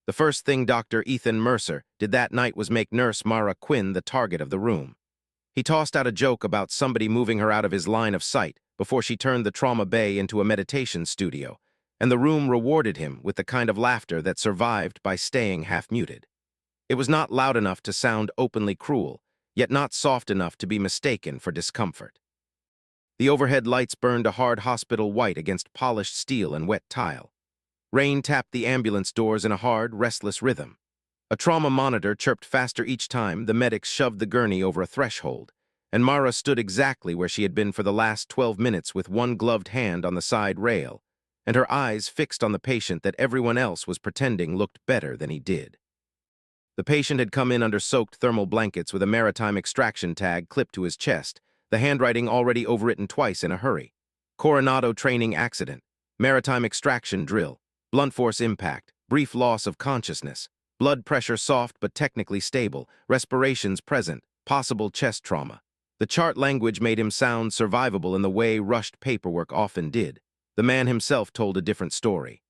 The first thing Dr. Ethan Mercer did that night was make Nurse Mara Quinn the target of the room. He tossed out a joke about somebody moving her out of his line of sight before she turned the trauma bay into a meditation studio, and the room rewarded him with the kind of laughter that survived by staying half-muted. It was not loud enough to sound openly cruel, yet not soft enough to be mistaken for discomfort. The overhead lights burned a hard hospital white against polished steel and wet tile. Rain tapped the ambulance doors in a hard, restless rhythm. A trauma monitor chirped faster each time the medics shoved the gurney over a threshold, and Mara stood exactly where she had been for the last 12 minutes with one gloved hand on the side rail, and her eyes fixed on the patient that everyone else was pretending looked better than he did. The patient had come in under soaked thermal blankets with a maritime extraction tag clipped to his chest, the handwriting already overwritten twice in a hurry. Coronado training accident, maritime extraction drill, blunt force impact, brief loss of consciousness, blood pressure soft but technically stable, respirations present, possible chest trauma. The chart language made him sound survivable in the way rushed paperwork often did. The man himself told a different story.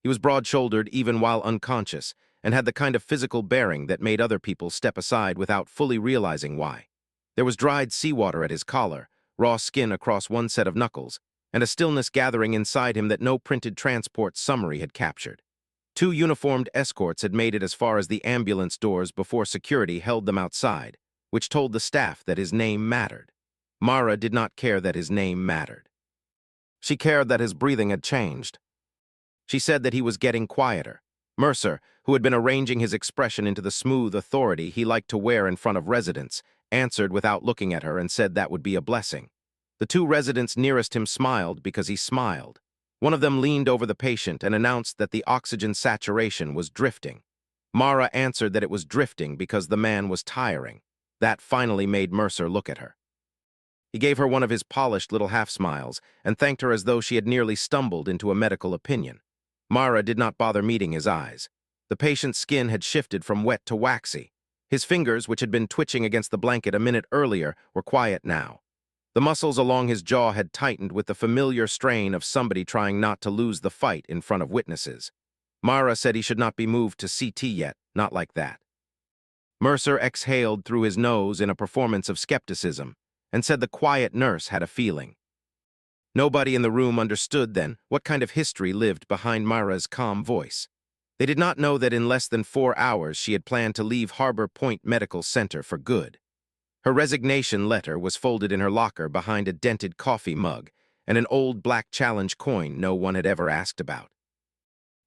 He was broad-shouldered even while unconscious, and had the kind of physical bearing that made other people step aside without fully realizing why. There was dried seawater at his collar, raw skin across one set of knuckles, and a stillness gathering inside him that no printed transport summary had captured. 2 uniformed escorts had made it as far as the ambulance doors before security held them outside, which told the staff that his name mattered. Mara did not care that his name mattered. She cared that his breathing had changed. She said that he was getting quieter. Mercer, who had been arranging his expression into the smooth authority he liked to wear in front of residents, answered without looking at her and said that would be a blessing. The 2 residents nearest him smiled because he smiled. One of them leaned over the patient and announced that the oxygen saturation was drifting. Mara answered that it was drifting because the man was tiring. That finally made Mercer look at her. He gave her one of his polished little half-smiles and thanked her as though she had nearly stumbled into a medical opinion. Mara did not bother meeting his eyes. The patient's skin had shifted from wet to waxy. His fingers, which had been twitching against the blanket a minute earlier, were quiet now. The muscles along his jaw had tightened with the familiar strain of somebody trying not to lose the fight in front of witnesses. Mara said he should not be moved to CT yet, not like that. Mercer exhaled through his nose in a performance of skepticism, and said the quiet nurse had a feeling. Nobody in the room understood then what kind of history lived behind Mara's calm voice. They did not know that in less than 4 hours she had planned to leave Harbor Point Medical Center for good. Her resignation letter was folded in her locker behind a dented coffee mug and an old black challenge coin no one had ever asked about.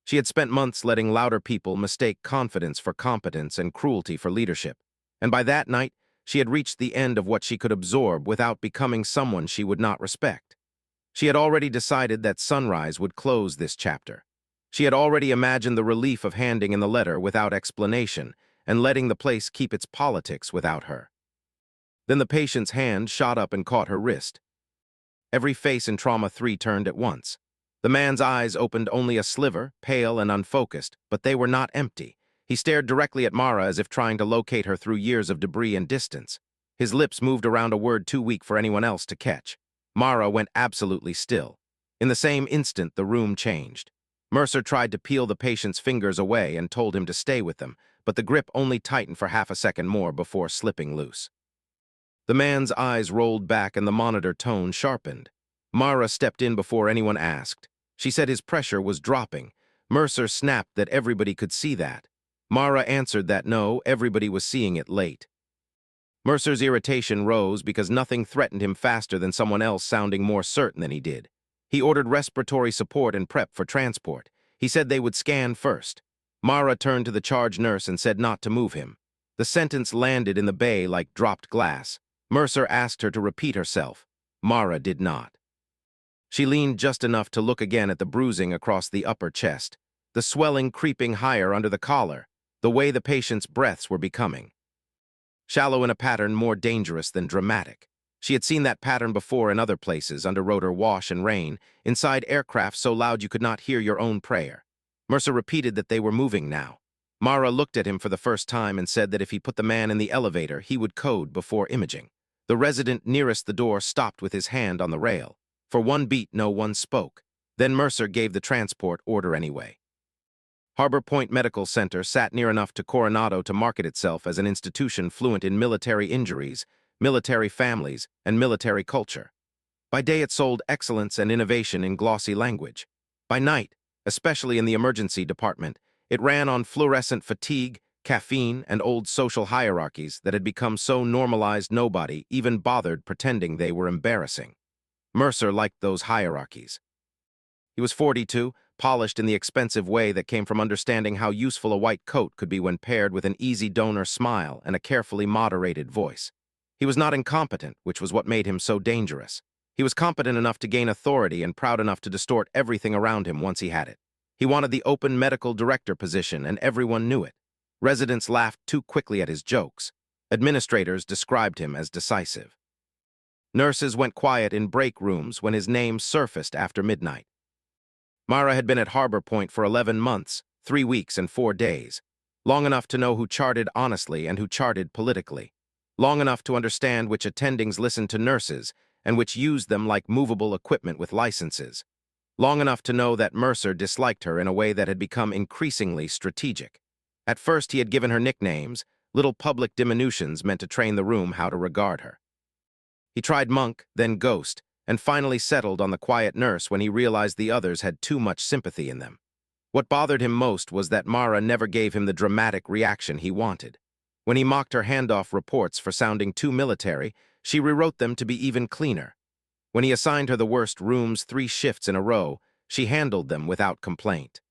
She had spent months letting louder people mistake confidence for competence and cruelty for leadership, and by that night she had reached the end of what she could absorb without becoming someone she would not respect. She had already decided that Sunrise would close this chapter. She had already imagined the relief of handing in the letter without explanation and letting the place keep its politics without her. Then the patient's hand shot up and caught her wrist. Every face in Trauma 3 turned at once. The man's eyes opened only a sliver, pale and unfocused, but they were not empty. He stared directly at Mara as if trying to locate her through years of debris and distance. His lips moved around a word too weak for anyone else to catch. Mara went absolutely still. In the same instant, the room changed. Mercer tried to peel the patient's fingers away and told him to stay with them, but the grip only tightened for half a second more before slipping loose. The man's eyes rolled back and the monitor tone sharpened. Mara stepped in before anyone asked. She said his pressure was dropping. Mercer snapped that everybody could see that. Mara answered that no, everybody was seeing it late. Mercer's irritation rose because nothing threatened him faster than someone else sounding more certain than he did. He ordered respiratory support and prep for transport. He said they would scan first. Mara turned to the charge nurse and said not to move him. The sentence landed in the bay like dropped glass. Mercer asked her to repeat herself. Mara did not. She leaned just enough to look again at the bruising across the upper chest, the swelling creeping higher under the collar, the way the patient's breaths were becoming. Shallow in a pattern more dangerous than dramatic. She had seen that pattern before in other places, under rotor wash and rain, inside aircraft so loud you could not hear your own prayer. Mercer repeated that they were moving now. Mara looked at him for the first time and said that if he put the man in the elevator, he would code before imaging. The resident nearest the door stopped with his hand on the rail. For one beat, no one spoke. Then Mercer gave the transport order anyway. Harbor Point Medical Center sat near enough to Coronado to market itself as an institution fluent in military injuries, military families, and military culture. By day it sold excellence and innovation in glossy language. By night, especially in the emergency department, it ran on fluorescent fatigue, caffeine, and old social hierarchies that had become so normalized nobody even bothered pretending they were embarrassing. Mercer liked those hierarchies. He was 42, polished in the expensive way that came from understanding how useful a white coat could be when paired with an easy donor smile and a carefully moderated voice. He was not incompetent, which was what made him so dangerous. He was competent enough to gain authority and proud enough to distort everything around him once he had it. He wanted the open medical director position, and everyone knew it. Residents laughed too quickly at his jokes. Administrators described him as decisive. Nurses went quiet in break rooms when his name surfaced after midnight. Mara had been at Harbor Point for 11 months, 3 weeks and 4 days. Long enough to know who charted honestly and who charted politically. Long enough to understand which attendings listened to nurses and which used them like movable equipment with licenses. Long enough to know that Mercer disliked her in a way that had become increasingly strategic. At first he had given her nicknames, little public diminutions meant to train the room how to regard her. He tried Monk, then Ghost, and finally settled on the quiet nurse when he realized the others had too much sympathy in them. What bothered him most was that Mara never gave him the dramatic reaction he wanted. When he mocked her handoff reports for sounding too military, she rewrote them to be even cleaner. When he assigned her the worst rooms 3 shifts in a row, she handled them without complaint.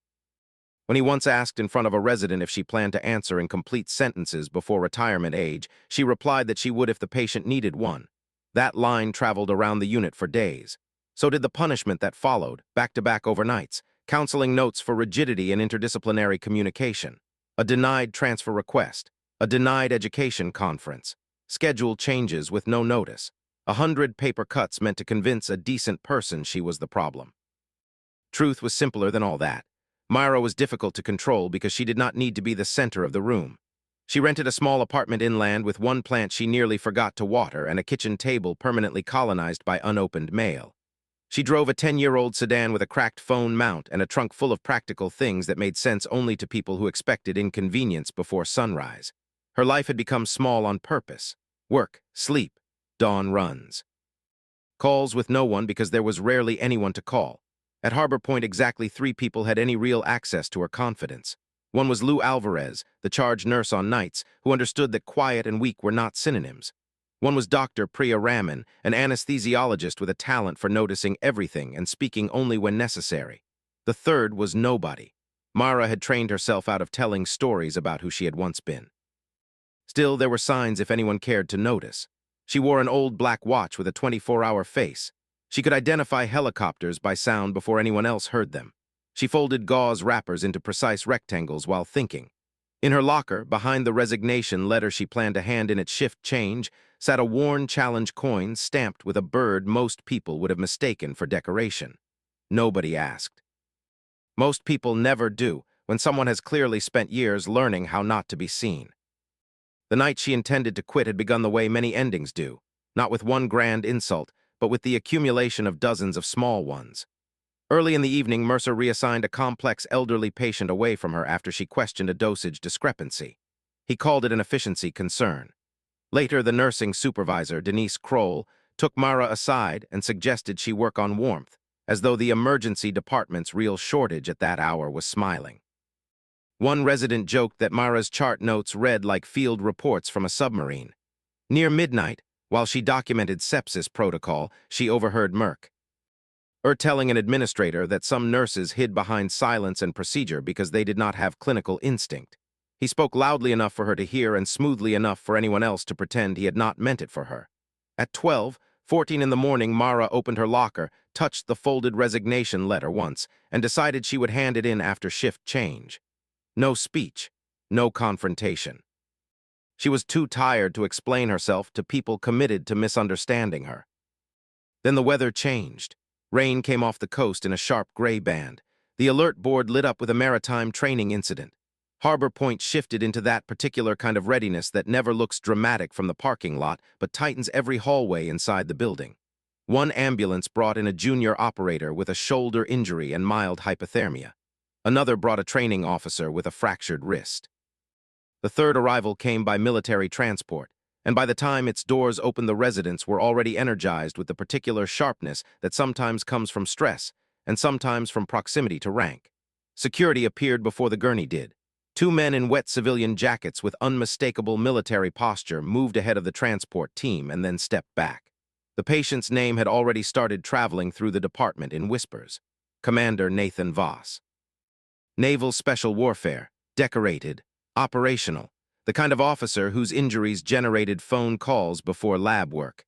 When he once asked in front of a resident if she planned to answer in complete sentences before retirement age, she replied that she would if the patient needed one. That line traveled around the unit for days. So did the punishment that followed, back-to-back overnights, counseling notes for rigidity and interdisciplinary communication, a denied transfer request, a denied education conference, schedule changes with no notice, 100 paper cuts meant to convince a decent person she was the problem. Truth was simpler than all that. Myra was difficult to control because she did not need to be the center of the room. She rented a small apartment inland with one plant she nearly forgot to water and a kitchen table permanently colonized by unopened mail. She drove a 10-year-old sedan with a cracked phone mount and a trunk full of practical things that made sense only to people who expected inconvenience before sunrise. Her life had become small on purpose. Work, sleep, dawn runs. Calls with no one because there was rarely anyone to call. At Harbor Point, exactly 3 people had any real access to her confidence. One was Lou Alvarez, the charge nurse on nights, who understood that quiet and weak were not synonyms. One was Dr. Priya Raman, an anesthesiologist with a talent for noticing everything and speaking only when necessary. The third was nobody. Mara had trained herself out of telling stories about who she had once been. Still, there were signs if anyone cared to notice. She wore an old black watch with a 24-hour face. She could identify helicopters by sound before anyone else heard them. She folded gauze wrappers into precise rectangles while thinking. In her locker, behind the resignation letter she planned to hand in at shift change, sat a worn challenge coin stamped with a bird most people would have mistaken for decoration. Nobody asked. Most people never do when someone has clearly spent years learning how not to be seen. The night she intended to quit had begun the way many endings do, not with one grand insult, but with the accumulation of dozens of small ones. Early in the evening, Mercer reassigned a complex elderly patient away from her after she questioned a dosage discrepancy. He called it an efficiency concern. Later, the nursing supervisor, Denise Kroll, took Mara aside and suggested she work on warmth, as though the emergency department's real shortage at that hour was smiling. One resident joked that Mara's chart notes read like field reports from a submarine. Near midnight, while she documented sepsis protocol, she overheard Merck telling an administrator that some nurses hid behind silence and procedure because they did not have clinical instinct. He spoke loudly enough for her to hear and smoothly enough for anyone else to pretend he had not meant it for her. At 12:14 in the morning, Mara opened her locker, touched the folded resignation letter once, and decided she would hand it in after shift change. No speech, no confrontation. She was too tired to explain herself to people committed to misunderstanding her. Then the weather changed. Rain came off the coast in a sharp gray band. The alert board lit up with a maritime training incident. Harbor Point shifted into that particular kind of readiness that never looks dramatic from the parking lot but tightens every hallway inside the building. One ambulance brought in a junior operator with a shoulder injury and mild hypothermia. Another brought a training officer with a fractured wrist. The third arrival came by military transport, and by the time its doors opened, the residents were already energized with the particular sharpness that sometimes comes from stress and sometimes from proximity to rank. Security appeared before the gurney did. Two men in wet civilian jackets with unmistakable military posture moved ahead of the transport team and then stepped back. The patient's name had already started traveling through the department in whispers. Commander Nathan Voss. Naval Special Warfare, decorated, operational, the kind of officer whose injuries generated phone calls before lab work.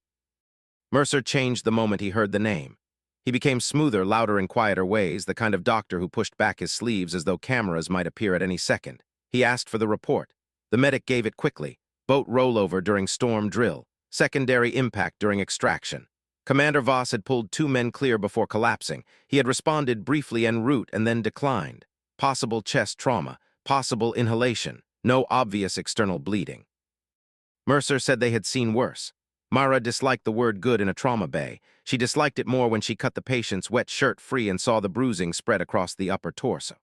Mercer changed the moment he heard the name. He became smoother, louder, in quieter ways, the kind of doctor who pushed back his sleeves as though cameras might appear at any second. He asked for the report. The medic gave it quickly. Boat rollover during storm drill. Secondary impact during extraction. Commander Voss had pulled two men clear before collapsing. He had responded briefly en route and then declined. Possible chest trauma. Possible inhalation. No obvious external bleeding. Mercer said they had seen worse. Mara disliked the word good in a trauma bay. She disliked it more when she cut the patient's wet shirt free and saw the bruising spread across the upper torso.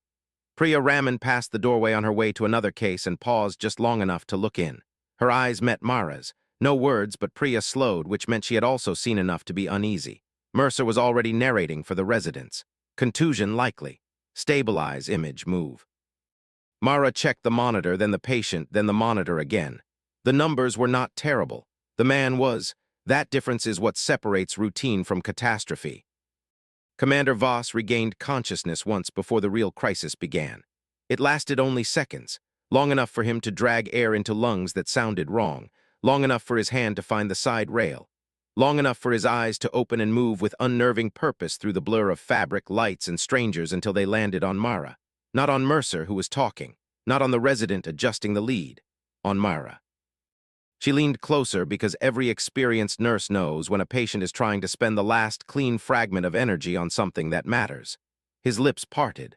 Priya Raman passed the doorway on her way to another case and paused just long enough to look in. Her eyes met Mara's. No words, but Priya slowed, which meant she had also seen enough to be uneasy. Mercer was already narrating for the residents. Contusion likely. Stabilize, image, move. Mara checked the monitor, then the patient, then the monitor again. The numbers were not terrible. The man was. That difference is what separates routine from catastrophe. Commander Voss regained consciousness once before the real crisis began. It lasted only seconds, long enough for him to drag air into lungs that sounded wrong, long enough for his hand to find the side rail, long enough for his eyes to open and move with unnerving purpose through the blur of fabric, lights, and strangers until they landed on Mara. Not on Mercer, who was talking, not on the resident adjusting the lead, on Mara. She leaned closer because every experienced nurse knows when a patient is trying to spend the last clean fragment of energy on something that matters. His lips parted.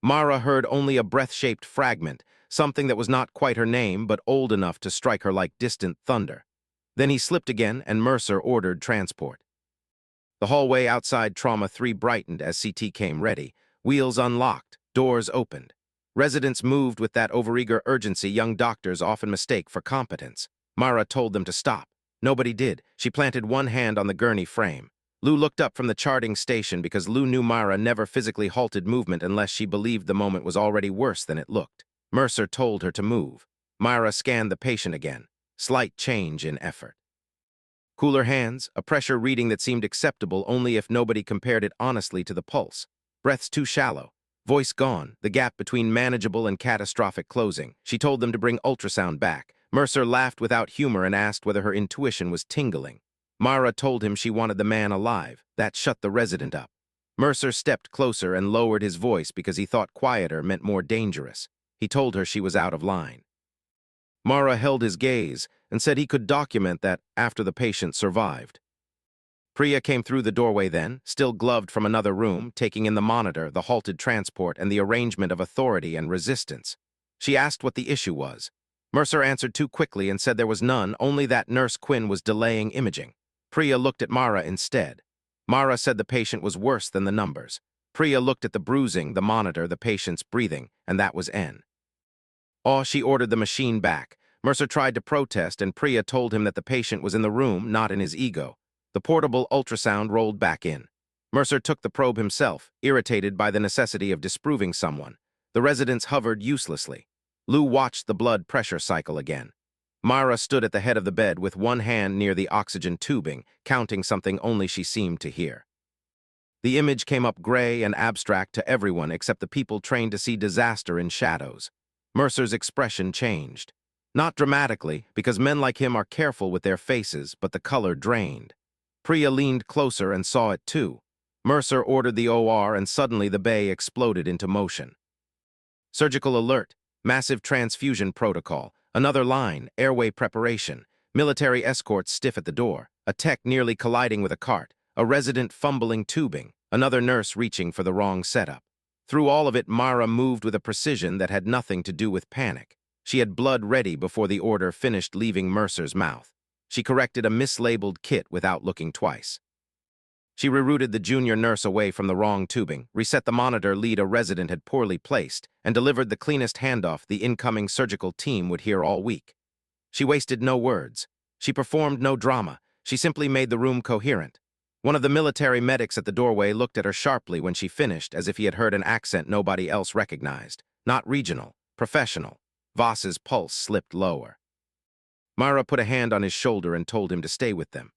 Mara heard only a breath-shaped fragment, something that was not quite her name but old enough to strike her like distant thunder. Then he slipped again and Mercer ordered transport. The hallway outside Trauma 3 brightened as CT came ready. Wheels unlocked, doors opened. Residents moved with that overeager urgency young doctors often mistake for competence. Mara told them to stop. Nobody did. She planted one hand on the gurney frame. Lou looked up from the charting station because Lou knew Mara never physically halted movement unless she believed the moment was already worse than it looked. Mercer told her to move. Mara scanned the patient again. Slight change in effort. Cooler hands, a pressure reading that seemed acceptable only if nobody compared it honestly to the pulse. Breaths too shallow. Voice gone, the gap between manageable and catastrophic closing. She told them to bring ultrasound back. Mercer laughed without humor and asked whether her intuition was tingling. Mara told him she wanted the man alive. That shut the resident up. Mercer stepped closer and lowered his voice because he thought quieter meant more dangerous. He told her she was out of line. Mara held his gaze and said he could document that after the patient survived. Priya came through the doorway then, still gloved from another room, taking in the monitor, the halted transport, and the arrangement of authority and resistance. She asked what the issue was. Mercer answered too quickly and said there was none, only that Nurse Quinn was delaying imaging. Priya looked at Mara instead. Mara said the patient was worse than the numbers. Priya looked at the bruising, the monitor, the patient's breathing, and that was N. She ordered the machine back. Mercer tried to protest, and Priya told him that the patient was in the room, not in his ego. The portable ultrasound rolled back in. Mercer took the probe himself, irritated by the necessity of disproving someone. The residents hovered uselessly. Lou watched the blood pressure cycle again. Mara stood at the head of the bed with one hand near the oxygen tubing, counting something only she seemed to hear. The image came up gray and abstract to everyone except the people trained to see disaster in shadows. Mercer's expression changed. Not dramatically, because men like him are careful with their faces, but the color drained. Priya leaned closer and saw it too. Mercer ordered the OR and suddenly the bay exploded into motion. Surgical alert. Massive transfusion protocol, another line, airway preparation, military escorts stiff at the door, a tech nearly colliding with a cart, a resident fumbling tubing, another nurse reaching for the wrong setup. Through all of it, Mara moved with a precision that had nothing to do with panic. She had blood ready before the order finished leaving Mercer's mouth. She corrected a mislabeled kit without looking twice. She rerouted the junior nurse away from the wrong tubing, reset the monitor lead a resident had poorly placed, and delivered the cleanest handoff the incoming surgical team would hear all week. She wasted no words. She performed no drama. She simply made the room coherent. One of the military medics at the doorway looked at her sharply when she finished, as if he had heard an accent nobody else recognized. Not regional, professional. Voss's pulse slipped lower. Mara put a hand on his shoulder and told him to stay with them.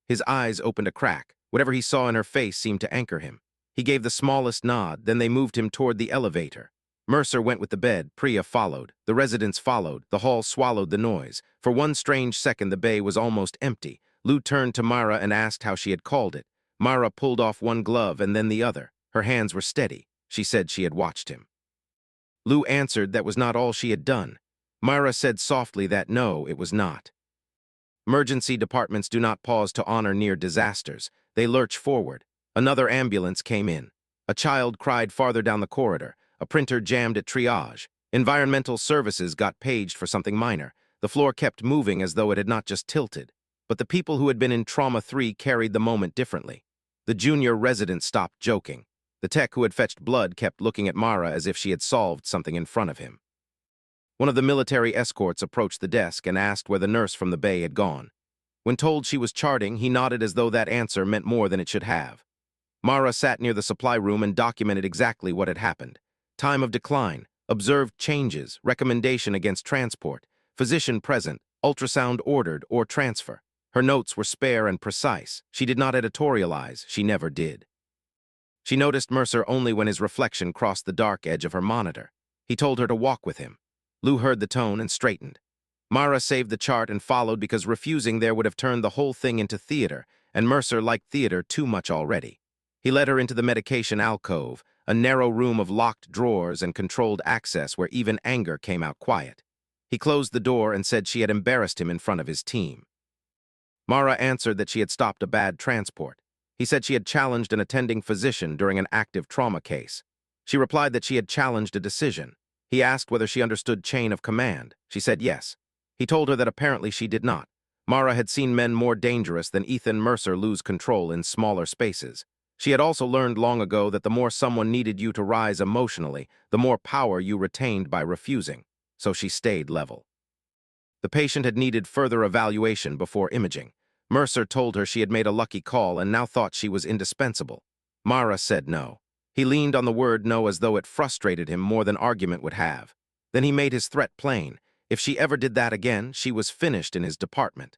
His eyes opened a crack. Whatever he saw in her face seemed to anchor him. He gave the smallest nod, then they moved him toward the elevator. Mercer went with the bed, Priya followed. The residents followed. The hall swallowed the noise. For one strange second, the bay was almost empty. Lou turned to Mara and asked how she had called it. Mara pulled off one glove and then the other. Her hands were steady. She said she had watched him. Lou answered that was not all she had done. Mara said softly that no, it was not. Emergency departments do not pause to honor near disasters. They lurch forward. Another ambulance came in. A child cried farther down the corridor. A printer jammed at triage. Environmental services got paged for something minor. The floor kept moving as though it had not just tilted. But the people who had been in Trauma 3 carried the moment differently. The junior resident stopped joking. The tech who had fetched blood kept looking at Mara as if she had solved something in front of him. One of the military escorts approached the desk and asked where the nurse from the bay had gone. When told she was charting, he nodded as though that answer meant more than it should have. Mara sat near the supply room and documented exactly what had happened. Time of decline, observed changes, recommendation against transport, physician present, ultrasound ordered or transfer. Her notes were spare and precise. She did not editorialize. She never did. She noticed Mercer only when his reflection crossed the dark edge of her monitor. He told her to walk with him. Lou heard the tone and straightened. Mara saved the chart and followed because refusing there would have turned the whole thing into theater, and Mercer liked theater too much already. He led her into the medication alcove, a narrow room of locked drawers and controlled access where even anger came out quiet. He closed the door and said she had embarrassed him in front of his team. Mara answered that she had stopped a bad transport. He said she had challenged an attending physician during an active trauma case. She replied that she had challenged a decision. He asked whether she understood chain of command. She said yes. He told her that apparently she did not. Mara had seen men more dangerous than Ethan Mercer lose control in smaller spaces. She had also learned long ago that the more someone needed you to rise emotionally, the more power you retained by refusing. So she stayed level. The patient had needed further evaluation before imaging. Mercer told her she had made a lucky call and now thought she was indispensable. Mara said no. He leaned on the word no as though it frustrated him more than argument would have. Then he made his threat plain. If she ever did that again, she was finished in his department.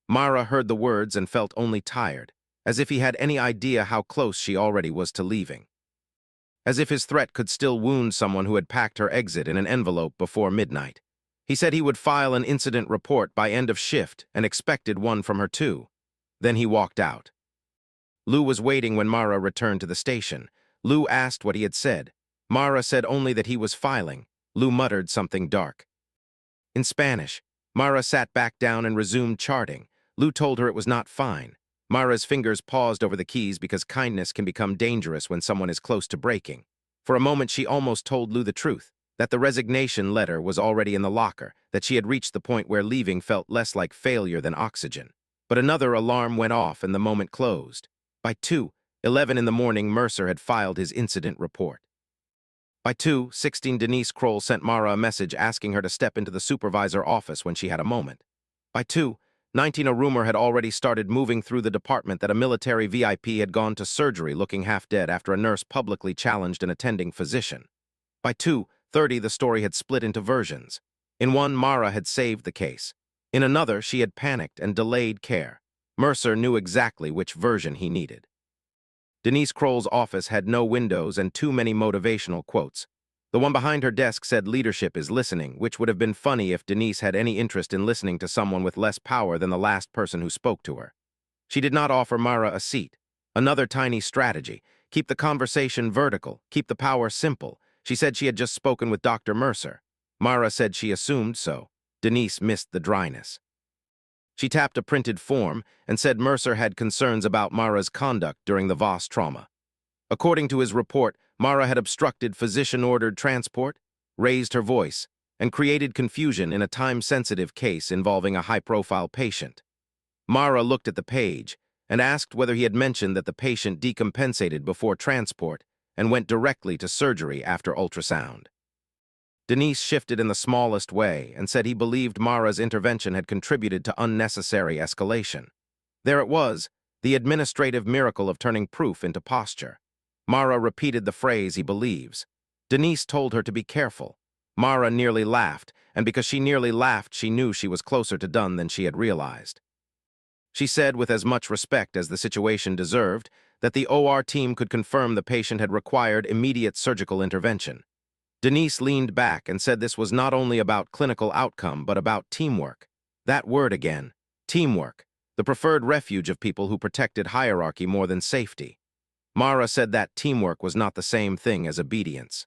Mara heard the words and felt only tired, as if he had any idea how close she already was to leaving. As if his threat could still wound someone who had packed her exit in an envelope before midnight. He said he would file an incident report by end of shift and expected one from her too. Then he walked out. Lou was waiting when Mara returned to the station. Lou asked what he had said. Mara said only that he was filing. Lou muttered something dark. In Spanish, Mara sat back down and resumed charting. Lou told her it was not fine. Mara's fingers paused over the keys because kindness can become dangerous when someone is close to breaking. For a moment she almost told Lou the truth, that the resignation letter was already in the locker, that she had reached the point where leaving felt less like failure than oxygen. But another alarm went off and the moment closed. By 2:11 in the morning, Mercer had filed his incident report. By 2:16, Denise Kroll sent Mara a message asking her to step into the supervisor office when she had a moment. By 2:19, a rumor had already started moving through the department that a military VIP had gone to surgery looking half dead after a nurse publicly challenged an attending physician. By 2:30, the story had split into versions. In one, Mara had saved the case. In another, she had panicked and delayed care. Mercer knew exactly which version he needed. Denise Kroll's office had no windows and too many motivational quotes. The one behind her desk said leadership is listening, which would have been funny if Denise had any interest in listening to someone with less power than the last person who spoke to her. She did not offer Mara a seat. Another tiny strategy. Keep the conversation vertical. Keep the power simple. She said she had just spoken with Dr. Mercer. Mara said she assumed so. Denise missed the dryness. She tapped a printed form and said Mercer had concerns about Mara's conduct during the Voss trauma. According to his report, Mara had obstructed physician-ordered transport, raised her voice, and created confusion in a time-sensitive case involving a high-profile patient. Mara looked at the page. and asked whether he had mentioned that the patient decompensated before transport and went directly to surgery after ultrasound. Denise shifted in the smallest way and said he believed Mara's intervention had contributed to unnecessary escalation. There it was, the administrative miracle of turning proof into posture. Mara repeated the phrase he believes. Denise told her to be careful. Mara nearly laughed, and because she nearly laughed, she knew she was closer to done than she had realized. She said with as much respect as the situation deserved that the OR team could confirm the patient had required immediate surgical intervention. Denise leaned back and said this was not only about clinical outcome but about teamwork. That word again, teamwork, the preferred refuge of people who protected hierarchy more than safety. Mara said that teamwork was not the same thing as obedience.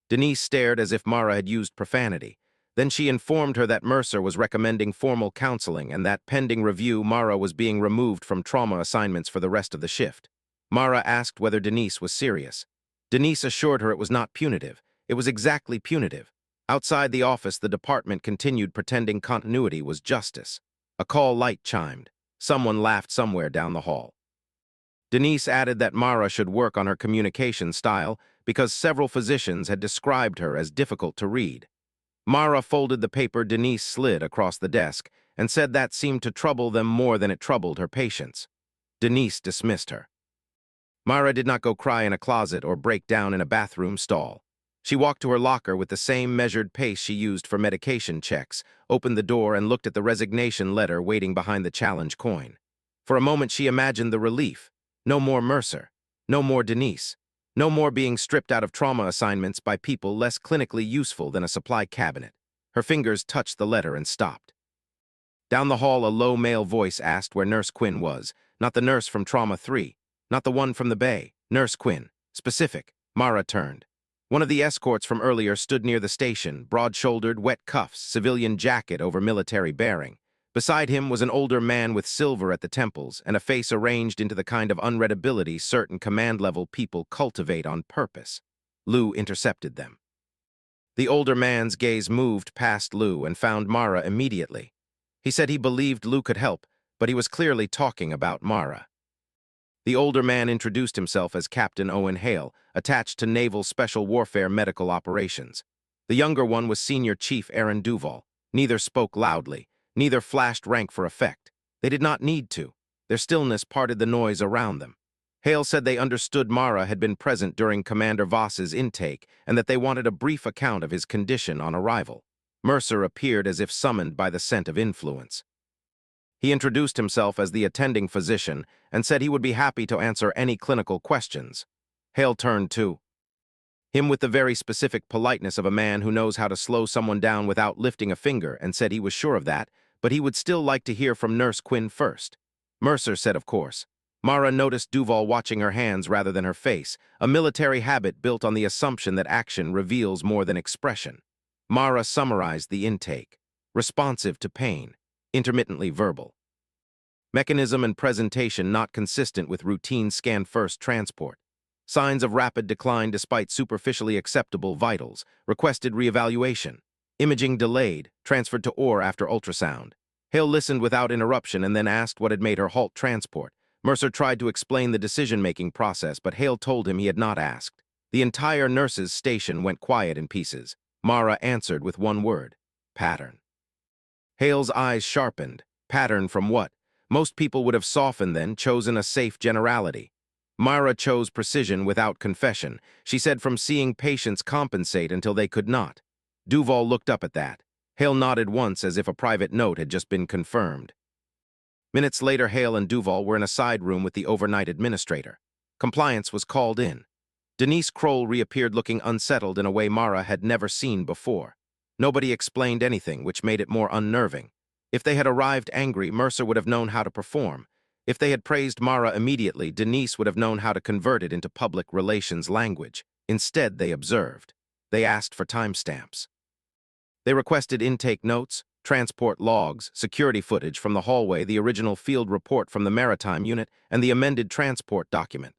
Denise stared as if Mara had used profanity. Then she informed her that Mercer was recommending formal counseling and that pending review Mara was being removed from trauma assignments for the rest of the shift. Mara asked whether Denise was serious. Denise assured her it was not punitive. It was exactly punitive. Outside the office, the department continued pretending continuity was justice. A call light chimed. Someone laughed somewhere down the hall. Denise added that Mara should work on her communication style because several physicians had described her as difficult to read. Mara folded the paper Denise slid across the desk and said that seemed to trouble them more than it troubled her patients. Denise dismissed her. Mara did not go cry in a closet or break down in a bathroom stall. She walked to her locker with the same measured pace she used for medication checks, opened the door and looked at the resignation letter waiting behind the challenge coin. For a moment she imagined the relief. No more Mercer. No more Denise. No more being stripped out of trauma assignments by people less clinically useful than a supply cabinet. Her fingers touched the letter and stopped. Down the hall, a low male voice asked where Nurse Quinn was. Not the nurse from Trauma 3. Not the one from the Bay. Nurse Quinn. Specific. Mara turned. One of the escorts from earlier stood near the station, broad-shouldered, wet cuffs, civilian jacket over military bearing. Beside him was an older man with silver at the temples and a face arranged into the kind of unreadability certain command-level people cultivate on purpose. Lou intercepted them. The older man's gaze moved past Lou and found Mara immediately. He said he believed Lou could help, but he was clearly talking about Mara. The older man introduced himself as Captain Owen Hale, attached to Naval Special Warfare Medical Operations. The younger one was Senior Chief Aaron Duval. Neither spoke loudly. Neither flashed rank for effect. They did not need to. Their stillness parted the noise around them. Hale said they understood Mara had been present during Commander Voss's intake and that they wanted a brief account of his condition on arrival. Mercer appeared as if summoned by the scent of influence. He introduced himself as the attending physician and said he would be happy to answer any clinical questions. Hale turned to him with the very specific politeness of a man who knows how to slow someone down without lifting a finger and said he was sure of that, but he would still like to hear from Nurse Quinn first. Mercer said of course. Mara noticed Duval watching her hands rather than her face, a military habit built on the assumption that action reveals more than expression. Mara summarized the intake. Responsive to pain. Intermittently verbal. Mechanism and presentation not consistent with routine scan-first transport. Signs of rapid decline despite superficially acceptable vitals. Requested reevaluation. Imaging delayed, transferred to OR after ultrasound. Hale listened without interruption and then asked what had made her halt transport. Mercer tried to explain the decision-making process, but Hale told him he had not asked. The entire nurses' station went quiet in pieces. Mara answered with one word. Pattern. Hale's eyes sharpened. Pattern from what? Most people would have softened then, chosen a safe generality. Mara chose precision without confession. She said from seeing patients compensate until they could not. Duval looked up at that. Hale nodded once as if a private note had just been confirmed. Minutes later, Hale and Duval were in a side room with the overnight administrator. Compliance was called in. Denise Kroll reappeared looking unsettled in a way Mara had never seen before. Nobody explained anything, which made it more unnerving. If they had arrived angry, Mercer would have known how to perform. If they had praised Mara immediately, Denise would have known how to convert it into public relations language. Instead, they observed. They asked for timestamps. They requested intake notes, transport logs, security footage from the hallway, the original field report from the maritime unit, and the amended transport document.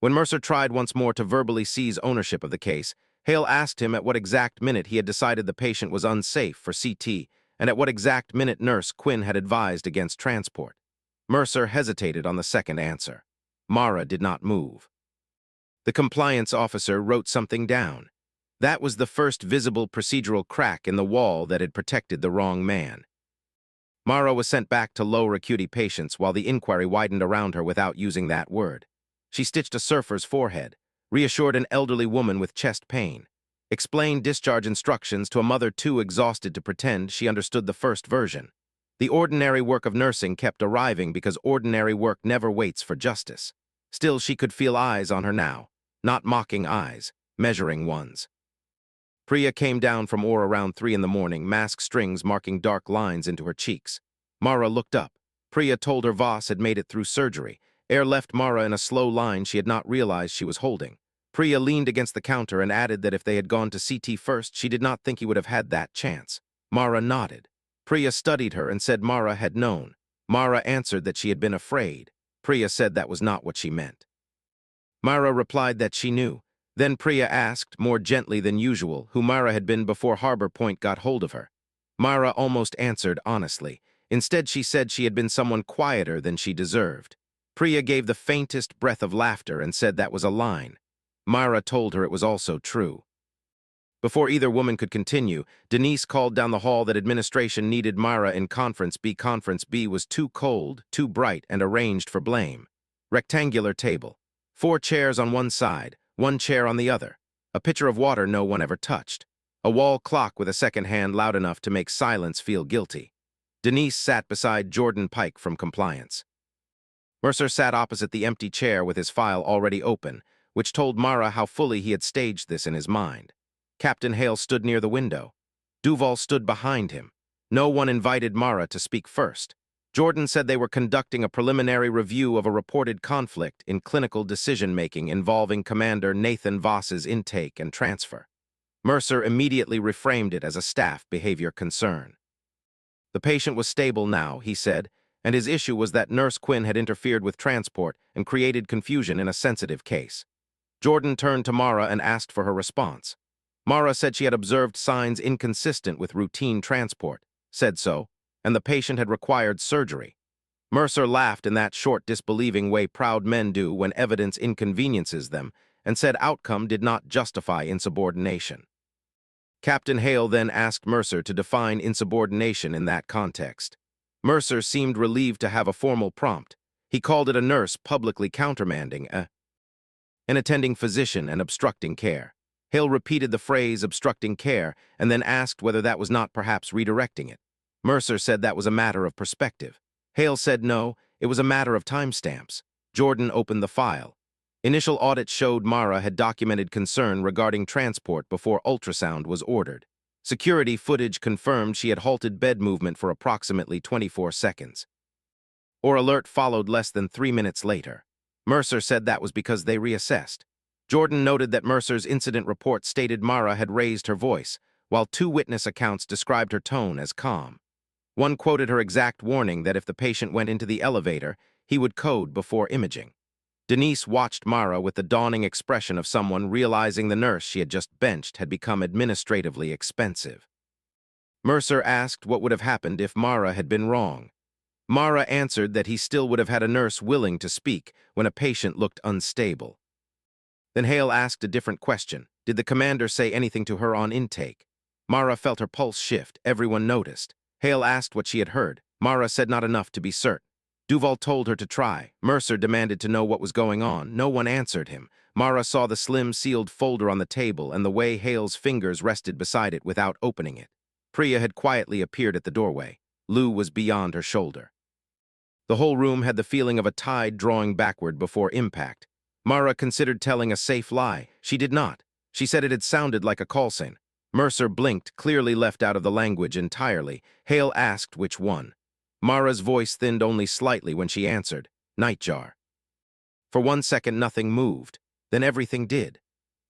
When Mercer tried once more to verbally seize ownership of the case, Hale asked him at what exact minute he had decided the patient was unsafe for CT and at what exact minute Nurse Quinn had advised against transport. Mercer hesitated on the second answer. Mara did not move. The compliance officer wrote something down. That was the first visible procedural crack in the wall that had protected the wrong man. Mara was sent back to lower acuity patients while the inquiry widened around her without using that word. She stitched a surfer's forehead, reassured an elderly woman with chest pain, explained discharge instructions to a mother too exhausted to pretend she understood the first version. The ordinary work of nursing kept arriving because ordinary work never waits for justice. Still, she could feel eyes on her now, not mocking eyes, measuring ones. Priya came down from ore around 3 in the morning, mask strings marking dark lines into her cheeks. Mara looked up. Priya told her Voss had made it through surgery. Air left Mara in a slow line she had not realized she was holding. Priya leaned against the counter and added that if they had gone to CT first, she did not think he would have had that chance. Mara nodded. Priya studied her and said Mara had known. Mara answered that she had been afraid. Priya said that was not what she meant. Mara replied that she knew. Then Priya asked, more gently than usual, who Mara had been before Harbor Point got hold of her. Mara almost answered honestly. Instead, she said she had been someone quieter than she deserved. Priya gave the faintest breath of laughter and said that was a line. Mara told her it was also true. Before either woman could continue, Denise called down the hall that administration needed Mara in Conference B. Conference B was too cold, too bright, and arranged for blame. Rectangular table. 4 chairs on one side, 1 chair on the other. A pitcher of water no one ever touched. A wall clock with a second hand loud enough to make silence feel guilty. Denise sat beside Jordan Pike from compliance. Mercer sat opposite the empty chair with his file already open, which told Mara how fully he had staged this in his mind. Captain Hale stood near the window. Duval stood behind him. No one invited Mara to speak first. Jordan said they were conducting a preliminary review of a reported conflict in clinical decision-making involving Commander Nathan Voss's intake and transfer. Mercer immediately reframed it as a staff behavior concern. The patient was stable now, he said, and his issue was that Nurse Quinn had interfered with transport and created confusion in a sensitive case. Jordan turned to Mara and asked for her response. Mara said she had observed signs inconsistent with routine transport, said so, and the patient had required surgery. Mercer laughed in that short, disbelieving way proud men do when evidence inconveniences them, and said outcome did not justify insubordination. Captain Hale then asked Mercer to define insubordination in that context. Mercer seemed relieved to have a formal prompt. He called it a nurse publicly countermanding an attending physician and obstructing care. Hale repeated the phrase obstructing care and then asked whether that was not perhaps redirecting it. Mercer said that was a matter of perspective. Hale said no, it was a matter of timestamps. Jordan opened the file. Initial audit showed Mara had documented concern regarding transport before ultrasound was ordered. Security footage confirmed she had halted bed movement for approximately 24 seconds. Or alert followed less than 3 minutes later. Mercer said that was because they reassessed. Jordan noted that Mercer's incident report stated Mara had raised her voice, while 2 witness accounts described her tone as calm. One quoted her exact warning that if the patient went into the elevator, he would code before imaging. Denise watched Mara with the dawning expression of someone realizing the nurse she had just benched had become administratively expensive. Mercer asked what would have happened if Mara had been wrong. Mara answered that he still would have had a nurse willing to speak when a patient looked unstable. Then Hale asked a different question. Did the commander say anything to her on intake? Mara felt her pulse shift. Everyone noticed. Hale asked what she had heard. Mara said not enough to be certain. Duval told her to try. Mercer demanded to know what was going on. No one answered him. Mara saw the slim sealed folder on the table and the way Hale's fingers rested beside it without opening it. Priya had quietly appeared at the doorway. Lou was beyond her shoulder. The whole room had the feeling of a tide drawing backward before impact. Mara considered telling a safe lie. She did not. She said it had sounded like a call sign. Mercer blinked, clearly left out of the language entirely. Hale asked which one. Mara's voice thinned only slightly when she answered, Nightjar. For 1 second nothing moved. Then everything did.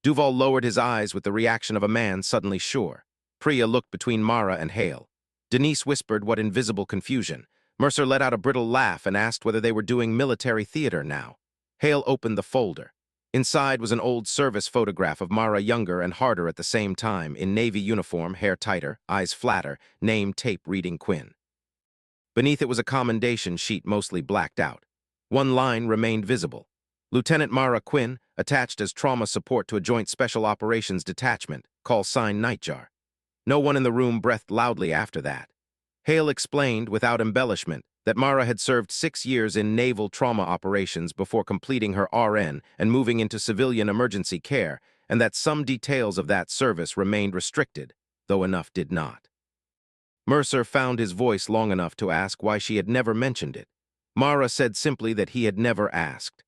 Duval lowered his eyes with the reaction of a man suddenly sure. Priya looked between Mara and Hale. Denise whispered what invisible confusion. Mercer let out a brittle laugh and asked whether they were doing military theater now. Hale opened the folder. Inside was an old service photograph of Mara younger and harder at the same time, in Navy uniform, hair tighter, eyes flatter, name tape reading Quinn. Beneath it was a commendation sheet mostly blacked out. One line remained visible. Lieutenant Mara Quinn, attached as trauma support to a Joint Special Operations Detachment, call sign Nightjar. No one in the room breathed loudly after that. Hale explained, without embellishment, that Mara had served 6 years in naval trauma operations before completing her RN and moving into civilian emergency care, and that some details of that service remained restricted, though enough did not. Mercer found his voice long enough to ask why she had never mentioned it. Mara said simply that he had never asked.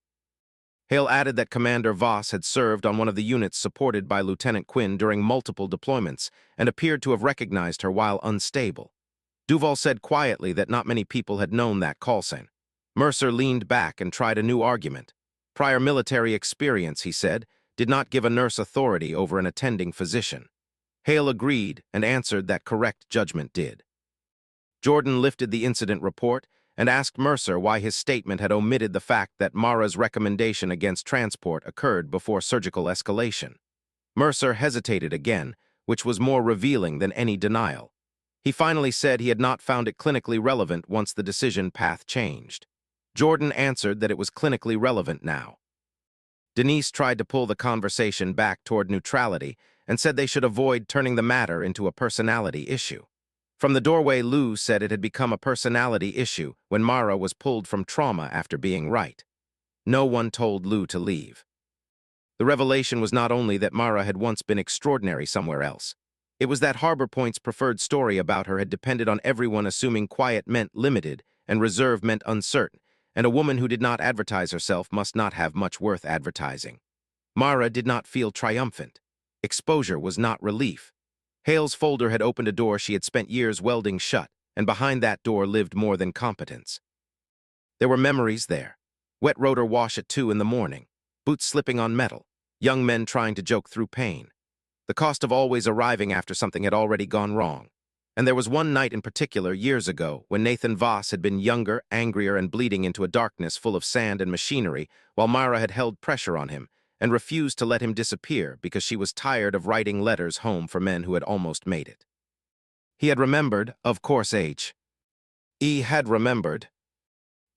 Hale added that Commander Voss had served on one of the units supported by Lieutenant Quinn during multiple deployments and appeared to have recognized her while unstable. Duval said quietly that not many people had known that call sign. Mercer leaned back and tried a new argument. Prior military experience, he said, did not give a nurse authority over an attending physician. Hale agreed and answered that correct judgment did. Jordan lifted the incident report and asked Mercer why his statement had omitted the fact that Mara's recommendation against transport occurred before surgical escalation. Mercer hesitated again, which was more revealing than any denial. He finally said he had not found it clinically relevant once the decision path changed. Jordan answered that it was clinically relevant now. Denise tried to pull the conversation back toward neutrality and said they should avoid turning the matter into a personality issue. From the doorway, Lou said it had become a personality issue when Mara was pulled from trauma after being right. No one told Lou to leave. The revelation was not only that Mara had once been extraordinary somewhere else. It was that Harbor Point's preferred story about her had depended on everyone assuming quiet meant limited and reserve meant uncertain, and a woman who did not advertise herself must not have much worth advertising. Mara did not feel triumphant. Exposure was not relief. Hale's folder had opened a door she had spent years welding shut, and behind that door lived more than competence. There were memories there. Wet rotor wash at 2 in the morning, boots slipping on metal, young men trying to joke through pain. The cost of always arriving after something had already gone wrong. And there was one night in particular, years ago, when Nathan Voss had been younger, angrier, and bleeding into a darkness full of sand and machinery, while Myra had held pressure on him and refused to let him disappear because she was tired of writing letters home for men who had almost made it. He had remembered, of course H.E. had remembered.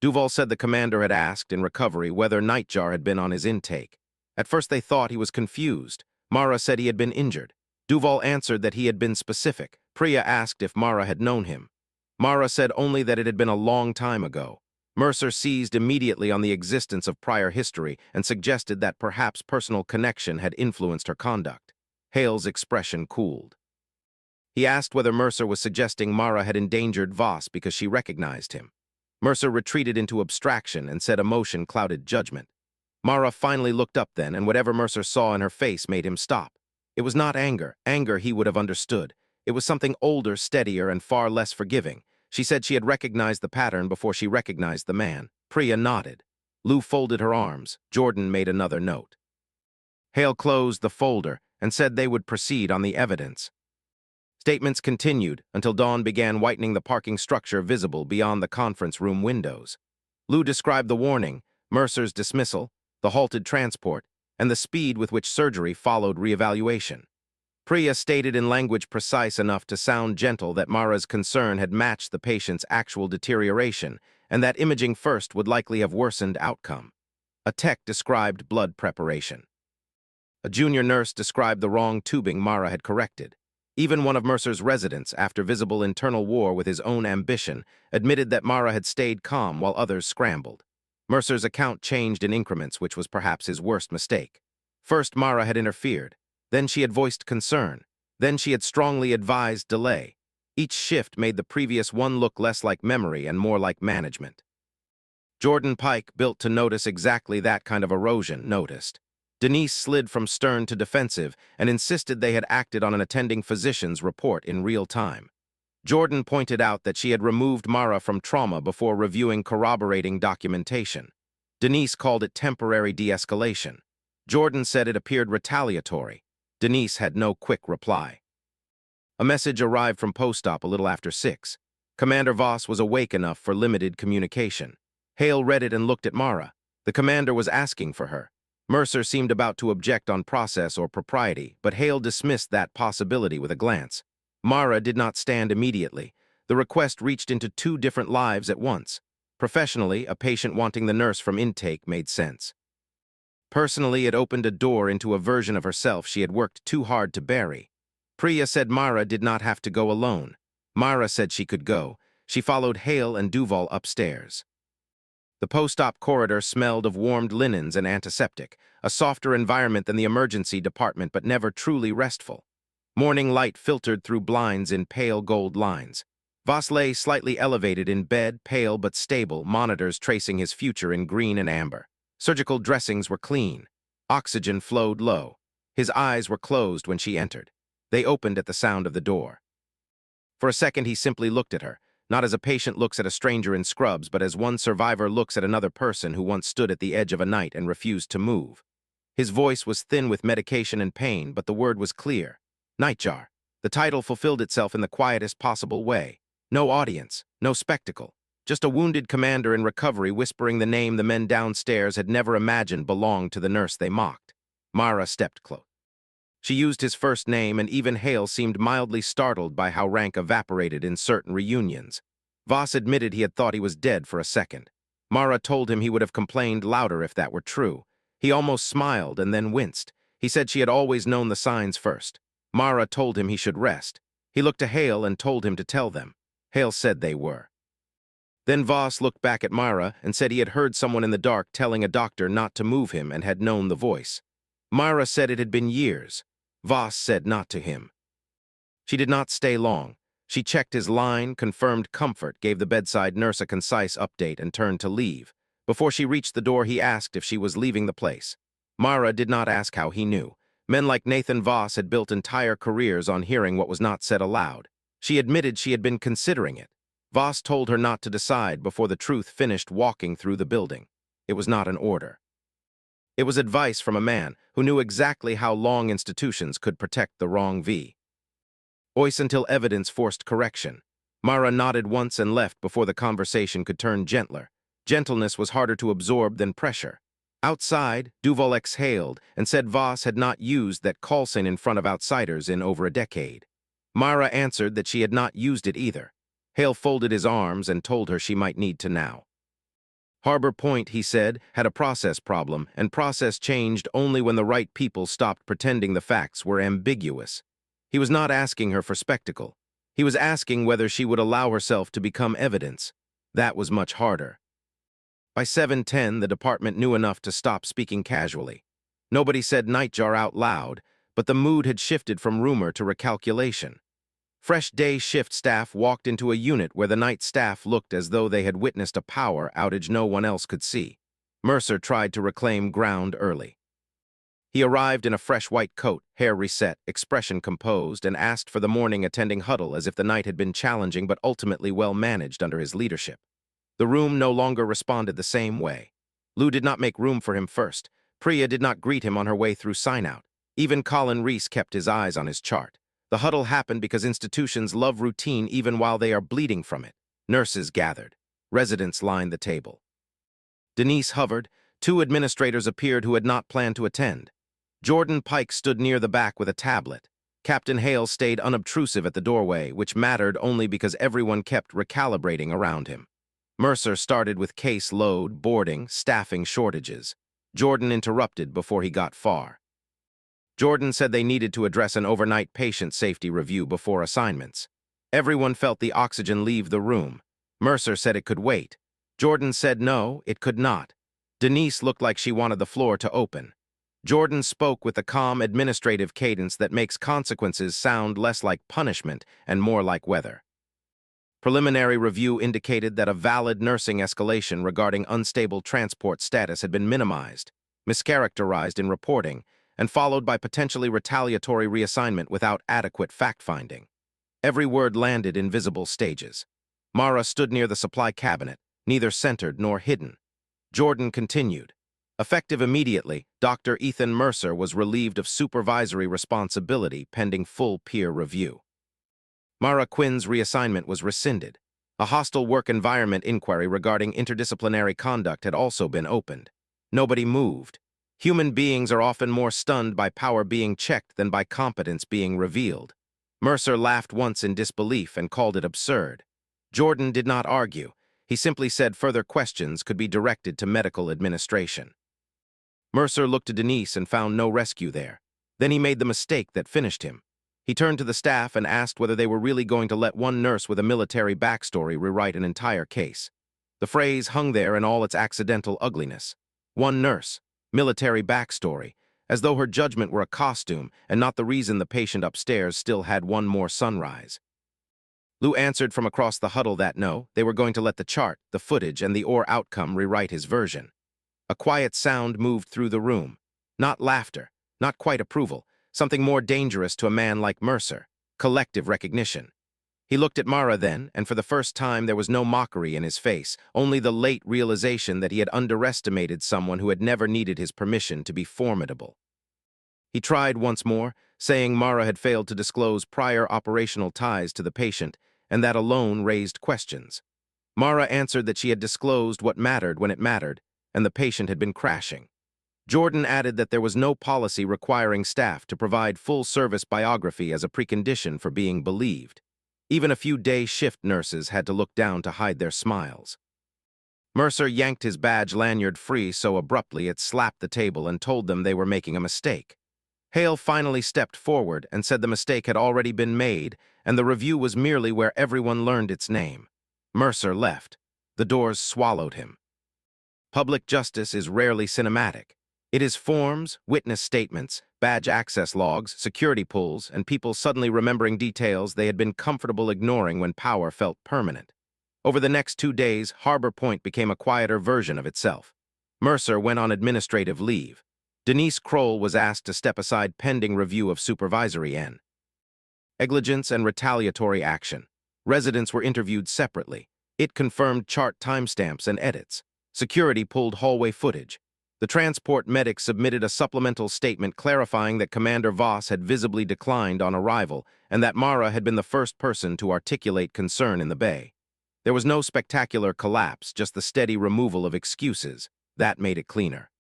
Duval said the commander had asked, in recovery, whether Nightjar had been on his intake. At first they thought he was confused. Mara said he had been injured. Duval answered that he had been specific. Priya asked if Mara had known him. Mara said only that it had been a long time ago. Mercer seized immediately on the existence of prior history and suggested that perhaps personal connection had influenced her conduct. Hale's expression cooled. He asked whether Mercer was suggesting Mara had endangered Voss because she recognized him. Mercer retreated into abstraction and said emotion clouded judgment. Mara finally looked up then, and whatever Mercer saw in her face made him stop. It was not anger. Anger he would have understood. It was something older, steadier, and far less forgiving. She said she had recognized the pattern before she recognized the man. Priya nodded. Lou folded her arms. Jordan made another note. Hale closed the folder and said they would proceed on the evidence. Statements continued until dawn began whitening the parking structure visible beyond the conference room windows. Lou described the warning, Mercer's dismissal, the halted transport, and the speed with which surgery followed reevaluation. Priya stated in language precise enough to sound gentle that Mara's concern had matched the patient's actual deterioration, and that imaging first would likely have worsened outcome. A tech described blood preparation. A junior nurse described the wrong tubing Mara had corrected. Even one of Mercer's residents, after visible internal war with his own ambition, admitted that Mara had stayed calm while others scrambled. Mercer's account changed in increments, which was perhaps his worst mistake. First, Mara had interfered. Then she had voiced concern. Then she had strongly advised delay. Each shift made the previous one look less like memory and more like management. Jordan Pike, built to notice exactly that kind of erosion, noticed. Denise slid from stern to defensive and insisted they had acted on an attending physician's report in real time. Jordan pointed out that she had removed Mara from trauma before reviewing corroborating documentation. Denise called it temporary de-escalation. Jordan said it appeared retaliatory. Denise had no quick reply. A message arrived from post-op a little after 6. Commander Voss was awake enough for limited communication. Hale read it and looked at Mara. The commander was asking for her. Mercer seemed about to object on process or propriety, but Hale dismissed that possibility with a glance. Mara did not stand immediately. The request reached into two different lives at once. Professionally, a patient wanting the nurse from intake made sense. Personally, it opened a door into a version of herself she had worked too hard to bury. Priya said Mara did not have to go alone. Mara said she could go. She followed Hale and Duval upstairs. The post-op corridor smelled of warmed linens and antiseptic, a softer environment than the emergency department but never truly restful. Morning light filtered through blinds in pale gold lines. Voss lay slightly elevated in bed, pale but stable, monitors tracing his future in green and amber. Surgical dressings were clean. Oxygen flowed low. His eyes were closed when she entered. They opened at the sound of the door. For a second, he simply looked at her, not as a patient looks at a stranger in scrubs, but as one survivor looks at another person who once stood at the edge of a night and refused to move. His voice was thin with medication and pain, but the word was clear. Nightjar. The title fulfilled itself in the quietest possible way. No audience, no spectacle. Just a wounded commander in recovery whispering the name the men downstairs had never imagined belonged to the nurse they mocked. Mara stepped close. She used his first name, and even Hale seemed mildly startled by how rank evaporated in certain reunions. Voss admitted he had thought he was dead for a second. Mara told him he would have complained louder if that were true. He almost smiled and then winced. He said she had always known the signs first. Mara told him he should rest. He looked to Hale and told him to tell them. Hale said they were. Then Voss looked back at Mara and said he had heard someone in the dark telling a doctor not to move him and had known the voice. Mara said it had been years. Voss said not to him. She did not stay long. She checked his line, confirmed comfort, gave the bedside nurse a concise update, and turned to leave. Before she reached the door, he asked if she was leaving the place. Mara did not ask how he knew. Men like Nathan Voss had built entire careers on hearing what was not said aloud. She admitted she had been considering it. Voss told her not to decide before the truth finished walking through the building. It was not an order. It was advice from a man who knew exactly how long institutions could protect the wrong voice until evidence forced correction. Mara nodded once and left before the conversation could turn gentler. Gentleness was harder to absorb than pressure. Outside, Duval exhaled and said Voss had not used that call sign in front of outsiders in over a decade. Mara answered that she had not used it either. Hale folded his arms and told her she might need to now. Harbor Point, he said, had a process problem, and process changed only when the right people stopped pretending the facts were ambiguous. He was not asking her for spectacle. He was asking whether she would allow herself to become evidence. That was much harder. By 7:10, the department knew enough to stop speaking casually. Nobody said Nightjar out loud, but the mood had shifted from rumor to recalculation. Fresh day shift staff walked into a unit where the night staff looked as though they had witnessed a power outage no one else could see. Mercer tried to reclaim ground early. He arrived in a fresh white coat, hair reset, expression composed, and asked for the morning attending huddle as if the night had been challenging but ultimately well managed under his leadership. The room no longer responded the same way. Lou did not make room for him first. Priya did not greet him on her way through sign-out. Even Colin Reese kept his eyes on his chart. The huddle happened because institutions love routine even while they are bleeding from it. Nurses gathered. Residents lined the table. Denise hovered. 2 administrators appeared who had not planned to attend. Jordan Pike stood near the back with a tablet. Captain Hale stayed unobtrusive at the doorway, which mattered only because everyone kept recalibrating around him. Mercer started with case load, boarding, staffing shortages. Jordan interrupted before he got far. Jordan said they needed to address an overnight patient safety review before assignments. Everyone felt the oxygen leave the room. Mercer said it could wait. Jordan said no, it could not. Denise looked like she wanted the floor to open. Jordan spoke with the calm administrative cadence that makes consequences sound less like punishment and more like weather. Preliminary review indicated that a valid nursing escalation regarding unstable transport status had been minimized, mischaracterized in reporting, and followed by potentially retaliatory reassignment without adequate fact-finding. Every word landed in visible stages. Mara stood near the supply cabinet, neither centered nor hidden. Jordan continued. Effective immediately, Dr. Ethan Mercer was relieved of supervisory responsibility pending full peer review. Mara Quinn's reassignment was rescinded. A hostile work environment inquiry regarding interdisciplinary conduct had also been opened. Nobody moved. Human beings are often more stunned by power being checked than by competence being revealed. Mercer laughed once in disbelief and called it absurd. Jordan did not argue. He simply said further questions could be directed to medical administration. Mercer looked to Denise and found no rescue there. Then he made the mistake that finished him. He turned to the staff and asked whether they were really going to let one nurse with a military backstory rewrite an entire case. The phrase hung there in all its accidental ugliness. One nurse, military backstory, as though her judgment were a costume and not the reason the patient upstairs still had one more sunrise. Lou answered from across the huddle that no, they were going to let the chart, the footage, and the outcome rewrite his version. A quiet sound moved through the room. Not laughter, not quite approval, something more dangerous to a man like Mercer, collective recognition. He looked at Mara then, and for the first time there was no mockery in his face, only the late realization that he had underestimated someone who had never needed his permission to be formidable. He tried once more, saying Mara had failed to disclose prior operational ties to the patient, and that alone raised questions. Mara answered that she had disclosed what mattered when it mattered, and the patient had been crashing. Jordan added that there was no policy requiring staff to provide full-service biography as a precondition for being believed. Even a few day shift nurses had to look down to hide their smiles. Mercer yanked his badge lanyard free so abruptly it slapped the table and told them they were making a mistake. Hale finally stepped forward and said the mistake had already been made and the review was merely where everyone learned its name. Mercer left. The doors swallowed him. Public justice is rarely cinematic. It is forms, witness statements, badge access logs, security pulls, and people suddenly remembering details they had been comfortable ignoring when power felt permanent. Over the next 2 days, Harbor Point became a quieter version of itself. Mercer went on administrative leave. Denise Kroll was asked to step aside pending review of supervisory negligence and retaliatory action. Residents were interviewed separately. It confirmed chart timestamps and edits. Security pulled hallway footage. The transport medic submitted a supplemental statement clarifying that Commander Voss had visibly declined on arrival and that Mara had been the first person to articulate concern in the bay. There was no spectacular collapse, just the steady removal of excuses. That made it cleaner.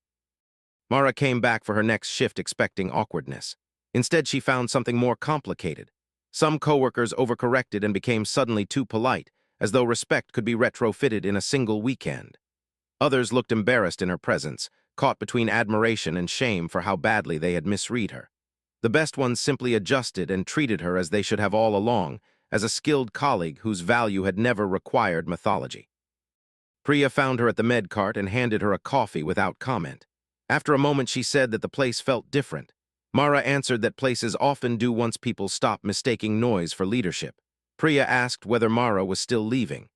Mara came back for her next shift expecting awkwardness. Instead, she found something more complicated. Some coworkers overcorrected and became suddenly too polite, as though respect could be retrofitted in a single weekend. Others looked embarrassed in her presence, caught between admiration and shame for how badly they had misread her. The best ones simply adjusted and treated her as they should have all along, as a skilled colleague whose value had never required mythology. Priya found her at the med cart and handed her a coffee without comment. After a moment she said that the place felt different. Mara answered that places often do once people stop mistaking noise for leadership. Priya asked whether Mara was still leaving.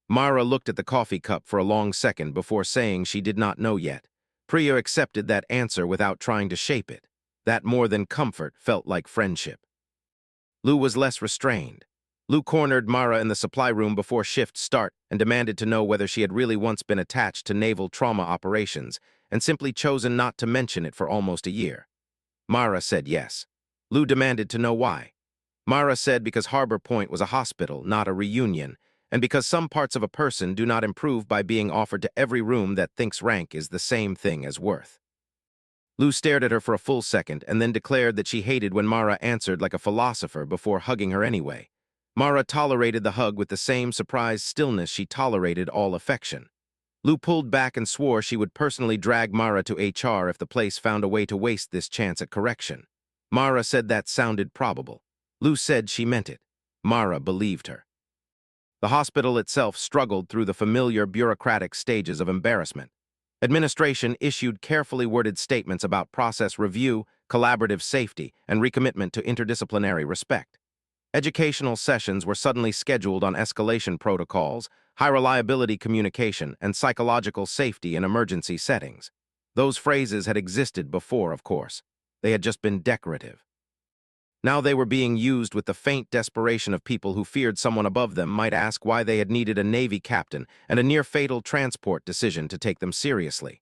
Mara looked at the coffee cup for a long second before saying she did not know yet. Priya accepted that answer without trying to shape it. That more than comfort felt like friendship. Lou was less restrained. Lou cornered Mara in the supply room before shift start and demanded to know whether she had really once been attached to naval trauma operations and simply chosen not to mention it for almost a year. Mara said yes. Lou demanded to know why. Mara said because Harbor Point was a hospital, not a reunion, and because some parts of a person do not improve by being offered to every room that thinks rank is the same thing as worth. Lou stared at her for a full second and then declared that she hated when Mara answered like a philosopher before hugging her anyway. Mara tolerated the hug with the same surprised stillness she tolerated all affection. Lou pulled back and swore she would personally drag Mara to HR if the place found a way to waste this chance at correction. Mara said that sounded probable. Lou said she meant it. Mara believed her. The hospital itself struggled through the familiar bureaucratic stages of embarrassment. Administration issued carefully worded statements about process review, collaborative safety, and recommitment to interdisciplinary respect. Educational sessions were suddenly scheduled on escalation protocols, high-reliability communication, and psychological safety in emergency settings. Those phrases had existed before, of course. They had just been decorative. Now they were being used with the faint desperation of people who feared someone above them might ask why they had needed a Navy captain and a near-fatal transport decision to take them seriously.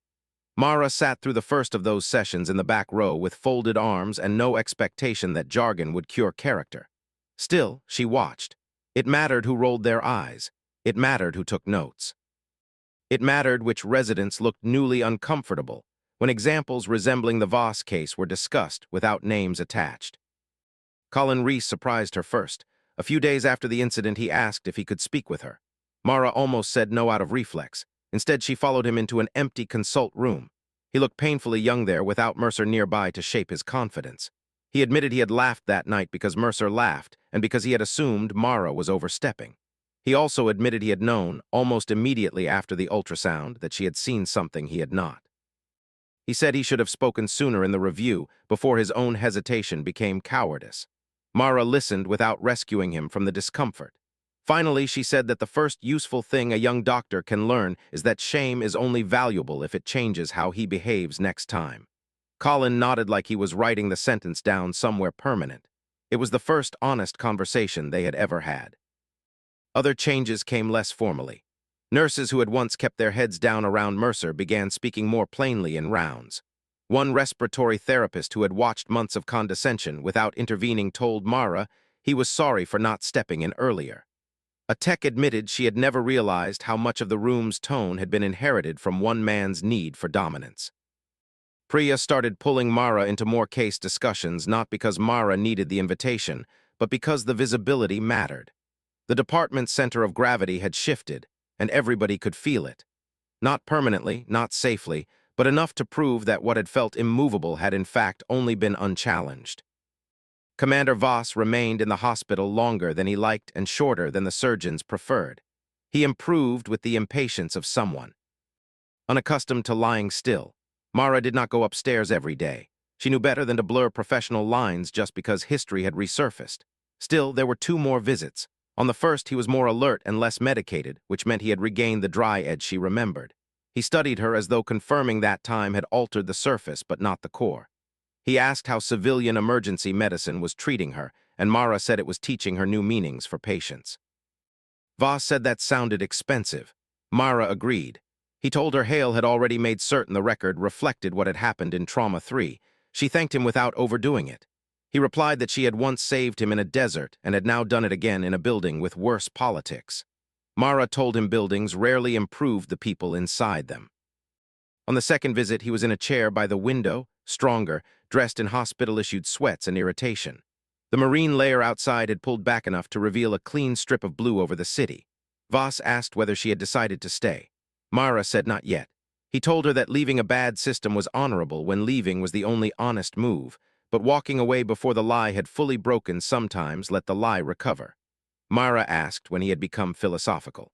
Mara sat through the first of those sessions in the back row with folded arms and no expectation that jargon would cure character. Still, she watched. It mattered who rolled their eyes. It mattered who took notes. It mattered which residents looked newly uncomfortable when examples resembling the Voss case were discussed without names attached. Colin Reese surprised her first. A few days after the incident, he asked if he could speak with her. Mara almost said no out of reflex. Instead, she followed him into an empty consult room. He looked painfully young there without Mercer nearby to shape his confidence. He admitted he had laughed that night because Mercer laughed and because he had assumed Mara was overstepping. He also admitted he had known, almost immediately after the ultrasound, that she had seen something he had not. He said he should have spoken sooner in the review before his own hesitation became cowardice. Mara listened without rescuing him from the discomfort. Finally, she said that the first useful thing a young doctor can learn is that shame is only valuable if it changes how he behaves next time. Colin nodded like he was writing the sentence down somewhere permanent. It was the first honest conversation they had ever had. Other changes came less formally. Nurses who had once kept their heads down around Mercer began speaking more plainly in rounds. One respiratory therapist who had watched months of condescension without intervening told Mara he was sorry for not stepping in earlier. A tech admitted she had never realized how much of the room's tone had been inherited from one man's need for dominance. Priya started pulling Mara into more case discussions not because Mara needed the invitation, but because the visibility mattered. The department's center of gravity had shifted, and everybody could feel it. Not permanently, not safely, but enough to prove that what had felt immovable had in fact only been unchallenged. Commander Voss remained in the hospital longer than he liked and shorter than the surgeons preferred. He improved with the impatience of someone. Unaccustomed to lying still, Mara did not go upstairs every day. She knew better than to blur professional lines just because history had resurfaced. Still, there were 2 more visits. On the first, he was more alert and less medicated, which meant he had regained the dry edge she remembered. He studied her as though confirming that time had altered the surface but not the core. He asked how civilian emergency medicine was treating her, and Mara said it was teaching her new meanings for patients. Voss said that sounded expensive. Mara agreed. He told her Hale had already made certain the record reflected what had happened in Trauma 3. She thanked him without overdoing it. He replied that she had once saved him in a desert and had now done it again in a building with worse politics. Mara told him buildings rarely improved the people inside them. On the second visit, he was in a chair by the window, stronger, dressed in hospital-issued sweats and irritation. The marine layer outside had pulled back enough to reveal a clean strip of blue over the city. Voss asked whether she had decided to stay. Mara said not yet. He told her that leaving a bad system was honorable when leaving was the only honest move, but walking away before the lie had fully broken sometimes let the lie recover. Mara asked when he had become philosophical.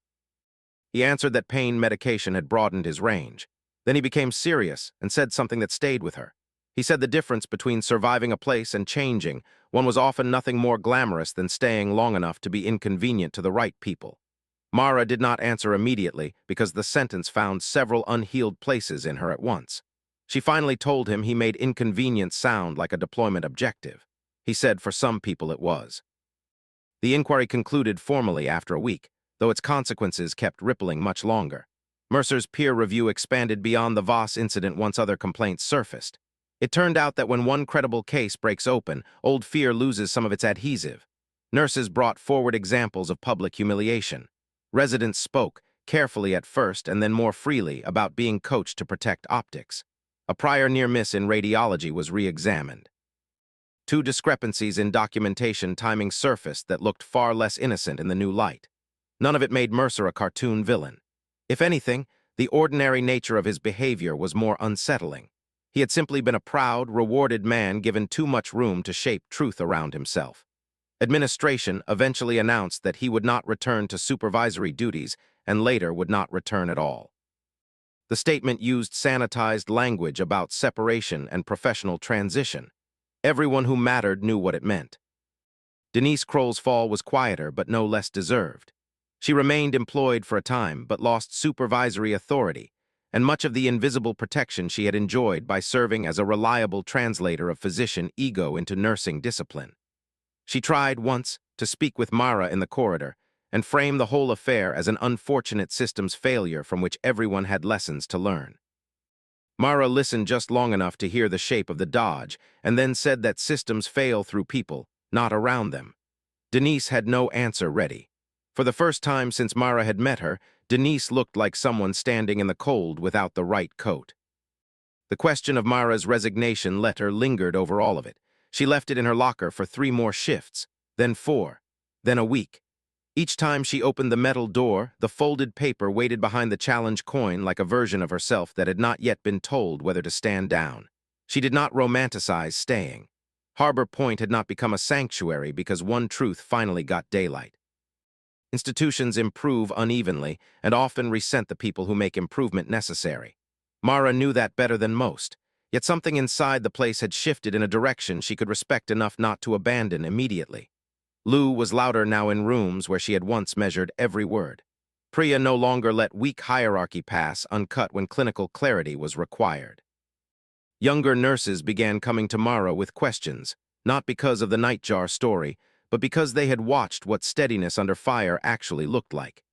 He answered that pain medication had broadened his range. Then he became serious and said something that stayed with her. He said the difference between surviving a place and changing, one was often nothing more glamorous than staying long enough to be inconvenient to the right people. Mara did not answer immediately because the sentence found several unhealed places in her at once. She finally told him he made inconvenience sound like a deployment objective. He said for some people it was. The inquiry concluded formally after a week, though its consequences kept rippling much longer. Mercer's peer review expanded beyond the Voss incident once other complaints surfaced. It turned out that when one credible case breaks open, old fear loses some of its adhesive. Nurses brought forward examples of public humiliation. Residents spoke, carefully at first and then more freely, about being coached to protect optics. A prior near miss in radiology was re-examined. 2 discrepancies in documentation timing surfaced that looked far less innocent in the new light. None of it made Mercer a cartoon villain. If anything, the ordinary nature of his behavior was more unsettling. He had simply been a proud, rewarded man given too much room to shape truth around himself. Administration eventually announced that he would not return to supervisory duties and later would not return at all. The statement used sanitized language about separation and professional transition. Everyone who mattered knew what it meant. Denise Kroll's fall was quieter but no less deserved. She remained employed for a time but lost supervisory authority and much of the invisible protection she had enjoyed by serving as a reliable translator of physician ego into nursing discipline. She tried once to speak with Mara in the corridor and frame the whole affair as an unfortunate systems failure from which everyone had lessons to learn. Mara listened just long enough to hear the shape of the dodge and then said that systems fail through people, not around them. Denise had no answer ready. For the first time since Mara had met her, Denise looked like someone standing in the cold without the right coat. The question of Mara's resignation letter lingered over all of it. She left it in her locker for 3 more shifts, then 4, then a week. Each time she opened the metal door, the folded paper waited behind the challenge coin like a version of herself that had not yet been told whether to stand down. She did not romanticize staying. Harbor Point had not become a sanctuary because one truth finally got daylight. Institutions improve unevenly and often resent the people who make improvement necessary. Mara knew that better than most, yet something inside the place had shifted in a direction she could respect enough not to abandon immediately. Lou was louder now in rooms where she had once measured every word. Priya no longer let weak hierarchy pass uncut when clinical clarity was required. Younger nurses began coming to Mara with questions, not because of the nightjar story, but because they had watched what steadiness under fire actually looked like.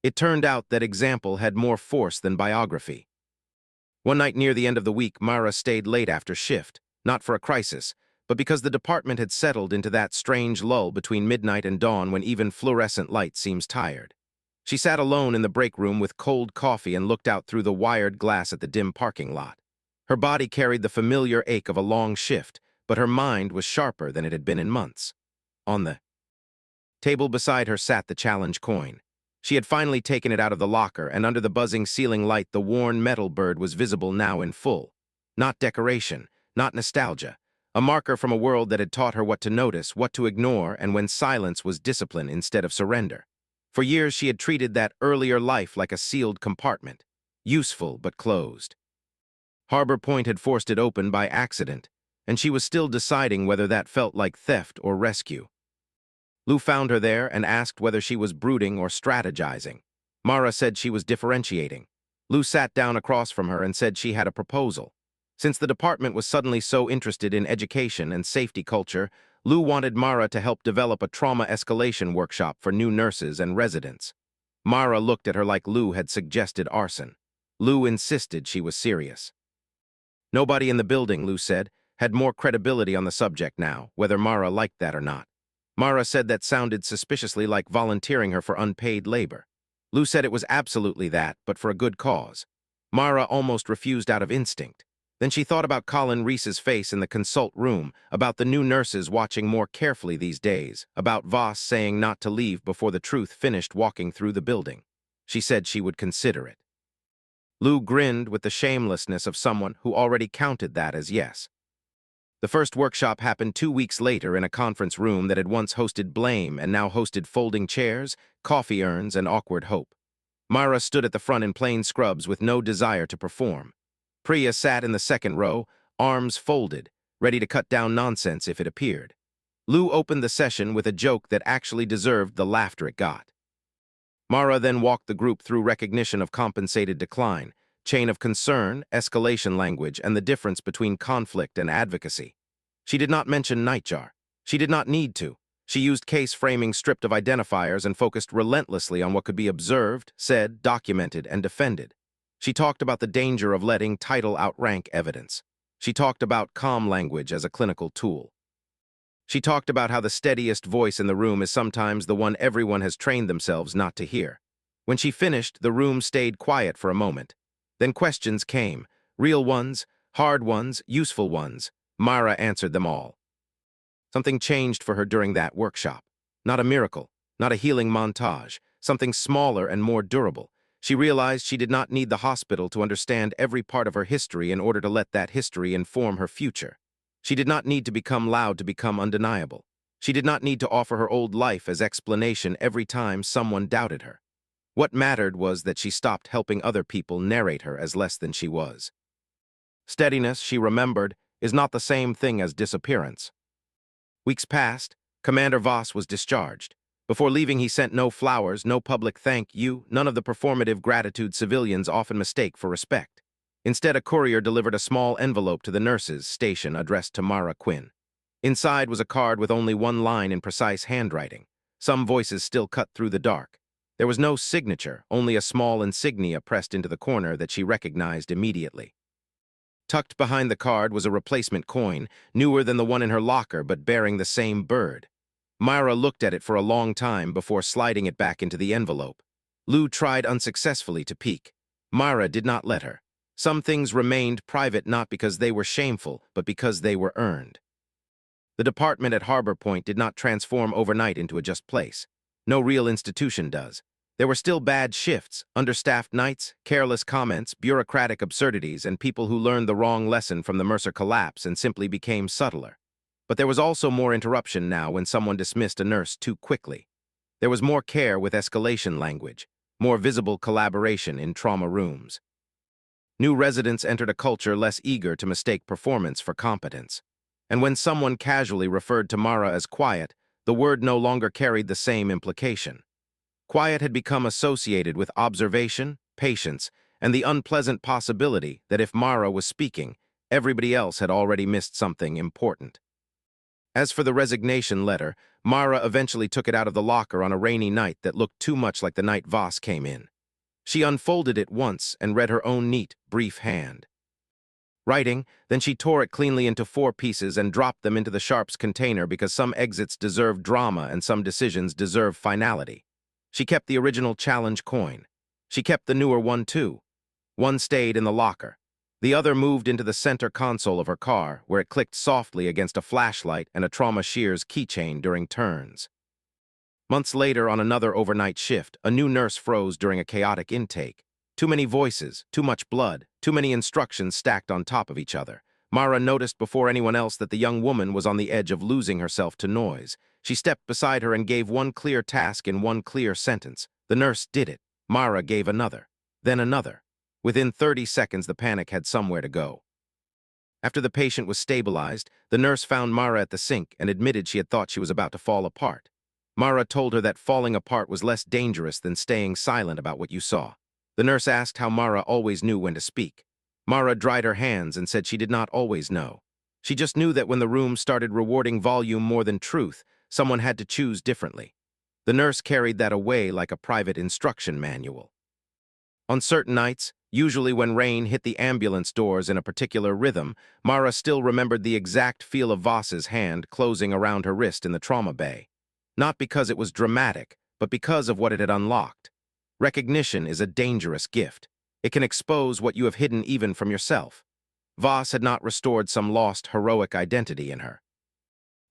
It turned out that example had more force than biography. One night near the end of the week, Mara stayed late after shift, not for a crisis, but because the department had settled into that strange lull between midnight and dawn when even fluorescent light seems tired. She sat alone in the break room with cold coffee and looked out through the wired glass at the dim parking lot. Her body carried the familiar ache of a long shift, but her mind was sharper than it had been in months. On the table beside her sat the challenge coin. She had finally taken it out of the locker, and under the buzzing ceiling light the worn metal bird was visible now in full. Not decoration, not nostalgia. A marker from a world that had taught her what to notice, what to ignore, and when silence was discipline instead of surrender. For years she had treated that earlier life like a sealed compartment, useful but closed. Harbor Point had forced it open by accident, and she was still deciding whether that felt like theft or rescue. Lou found her there and asked whether she was brooding or strategizing. Mara said she was differentiating. Lou sat down across from her and said she had a proposal. Since the department was suddenly so interested in education and safety culture, Lou wanted Mara to help develop a trauma escalation workshop for new nurses and residents. Mara looked at her like Lou had suggested arson. Lou insisted she was serious. Nobody in the building, Lou said, had more credibility on the subject now, whether Mara liked that or not. Mara said that sounded suspiciously like volunteering her for unpaid labor. Lou said it was absolutely that, but for a good cause. Mara almost refused out of instinct. Then she thought about Colin Reese's face in the consult room, about the new nurses watching more carefully these days, about Voss saying not to leave before the truth finished walking through the building. She said she would consider it. Lou grinned with the shamelessness of someone who already counted that as yes. The first workshop happened 2 weeks later in a conference room that had once hosted blame and now hosted folding chairs, coffee urns, and awkward hope. Mara stood at the front in plain scrubs with no desire to perform. Priya sat in the second row, arms folded, ready to cut down nonsense if it appeared. Lou opened the session with a joke that actually deserved the laughter it got. Mara then walked the group through recognition of compensated decline, chain of concern, escalation language, and the difference between conflict and advocacy. She did not mention nightjar. She did not need to. She used case framing stripped of identifiers and focused relentlessly on what could be observed, said, documented, and defended. She talked about the danger of letting title outrank evidence. She talked about calm language as a clinical tool. She talked about how the steadiest voice in the room is sometimes the one everyone has trained themselves not to hear. When she finished, the room stayed quiet for a moment. Then questions came, real ones, hard ones, useful ones. Mara answered them all. Something changed for her during that workshop. Not a miracle, not a healing montage, something smaller and more durable. She realized she did not need the hospital to understand every part of her history in order to let that history inform her future. She did not need to become loud to become undeniable. She did not need to offer her old life as explanation every time someone doubted her. What mattered was that she stopped helping other people narrate her as less than she was. Steadiness, she remembered, is not the same thing as disappearance. Weeks passed. Commander Voss was discharged. Before leaving, he sent no flowers, no public thank you, none of the performative gratitude civilians often mistake for respect. Instead, a courier delivered a small envelope to the nurses' station addressed to Mara Quinn. Inside was a card with only one line in precise handwriting. Some voices still cut through the dark. There was no signature, only a small insignia pressed into the corner that she recognized immediately. Tucked behind the card was a replacement coin, newer than the one in her locker but bearing the same bird. Myra looked at it for a long time before sliding it back into the envelope. Lou tried unsuccessfully to peek. Myra did not let her. Some things remained private not because they were shameful, but because they were earned. The department at Harbor Point did not transform overnight into a just place. No real institution does. There were still bad shifts, understaffed nights, careless comments, bureaucratic absurdities, and people who learned the wrong lesson from the Mercer collapse and simply became subtler. But there was also more interruption now when someone dismissed a nurse too quickly. There was more care with escalation language, more visible collaboration in trauma rooms. New residents entered a culture less eager to mistake performance for competence. And when someone casually referred to Mara as quiet, the word no longer carried the same implication. Quiet had become associated with observation, patience, and the unpleasant possibility that if Mara was speaking, everybody else had already missed something important. As for the resignation letter, Mara eventually took it out of the locker on a rainy night that looked too much like the night Voss came in. She unfolded it once and read her own neat, brief hand. Writing, then she tore it cleanly into 4 pieces and dropped them into the Sharps container because some exits deserve drama and some decisions deserve finality. She kept the original challenge coin. She kept the newer one too. One stayed in the locker. The other moved into the center console of her car, where it clicked softly against a flashlight and a Trauma Shears keychain during turns. Months later, on another overnight shift, a new nurse froze during a chaotic intake. Too many voices, too much blood, too many instructions stacked on top of each other. Mara noticed before anyone else that the young woman was on the edge of losing herself to noise. She stepped beside her and gave one clear task in one clear sentence. The nurse did it. Mara gave another, then another. Within 30 seconds, the panic had somewhere to go. After the patient was stabilized, the nurse found Mara at the sink and admitted she had thought she was about to fall apart. Mara told her that falling apart was less dangerous than staying silent about what you saw. The nurse asked how Mara always knew when to speak. Mara dried her hands and said she did not always know. She just knew that when the room started rewarding volume more than truth, someone had to choose differently. The nurse carried that away like a private instruction manual. On certain nights, usually when rain hit the ambulance doors in a particular rhythm, Mara still remembered the exact feel of Voss's hand closing around her wrist in the trauma bay. Not because it was dramatic, but because of what it had unlocked. Recognition is a dangerous gift. It can expose what you have hidden even from yourself. Voss had not restored some lost, heroic identity in her.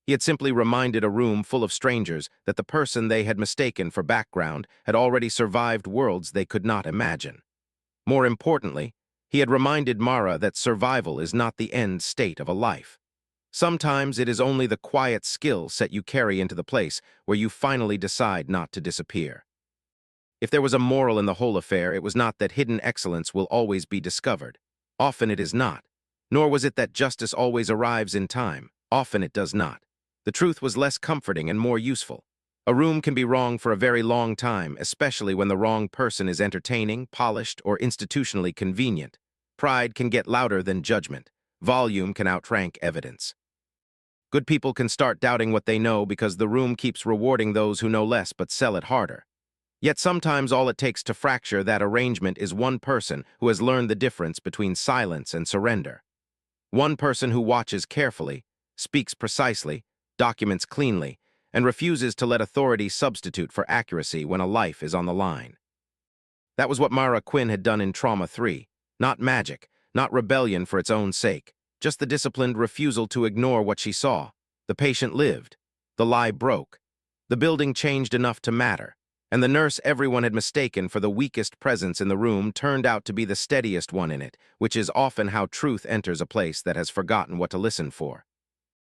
He had simply reminded a room full of strangers that the person they had mistaken for background had already survived worlds they could not imagine. More importantly, he had reminded Mara that survival is not the end state of a life. Sometimes it is only the quiet skill set you carry into the place where you finally decide not to disappear. If there was a moral in the whole affair, it was not that hidden excellence will always be discovered. Often it is not. Nor was it that justice always arrives in time. Often it does not. The truth was less comforting and more useful. A room can be wrong for a very long time, especially when the wrong person is entertaining, polished, or institutionally convenient. Pride can get louder than judgment. Volume can outrank evidence. Good people can start doubting what they know because the room keeps rewarding those who know less but sell it harder. Yet sometimes all it takes to fracture that arrangement is one person who has learned the difference between silence and surrender. One person who watches carefully, speaks precisely, documents cleanly, and refuses to let authority substitute for accuracy when a life is on the line. That was what Mara Quinn had done in Trauma 3. Not magic, not rebellion for its own sake, just the disciplined refusal to ignore what she saw. The patient lived. The lie broke. The building changed enough to matter. And the nurse everyone had mistaken for the weakest presence in the room turned out to be the steadiest one in it, which is often how truth enters a place that has forgotten what to listen for.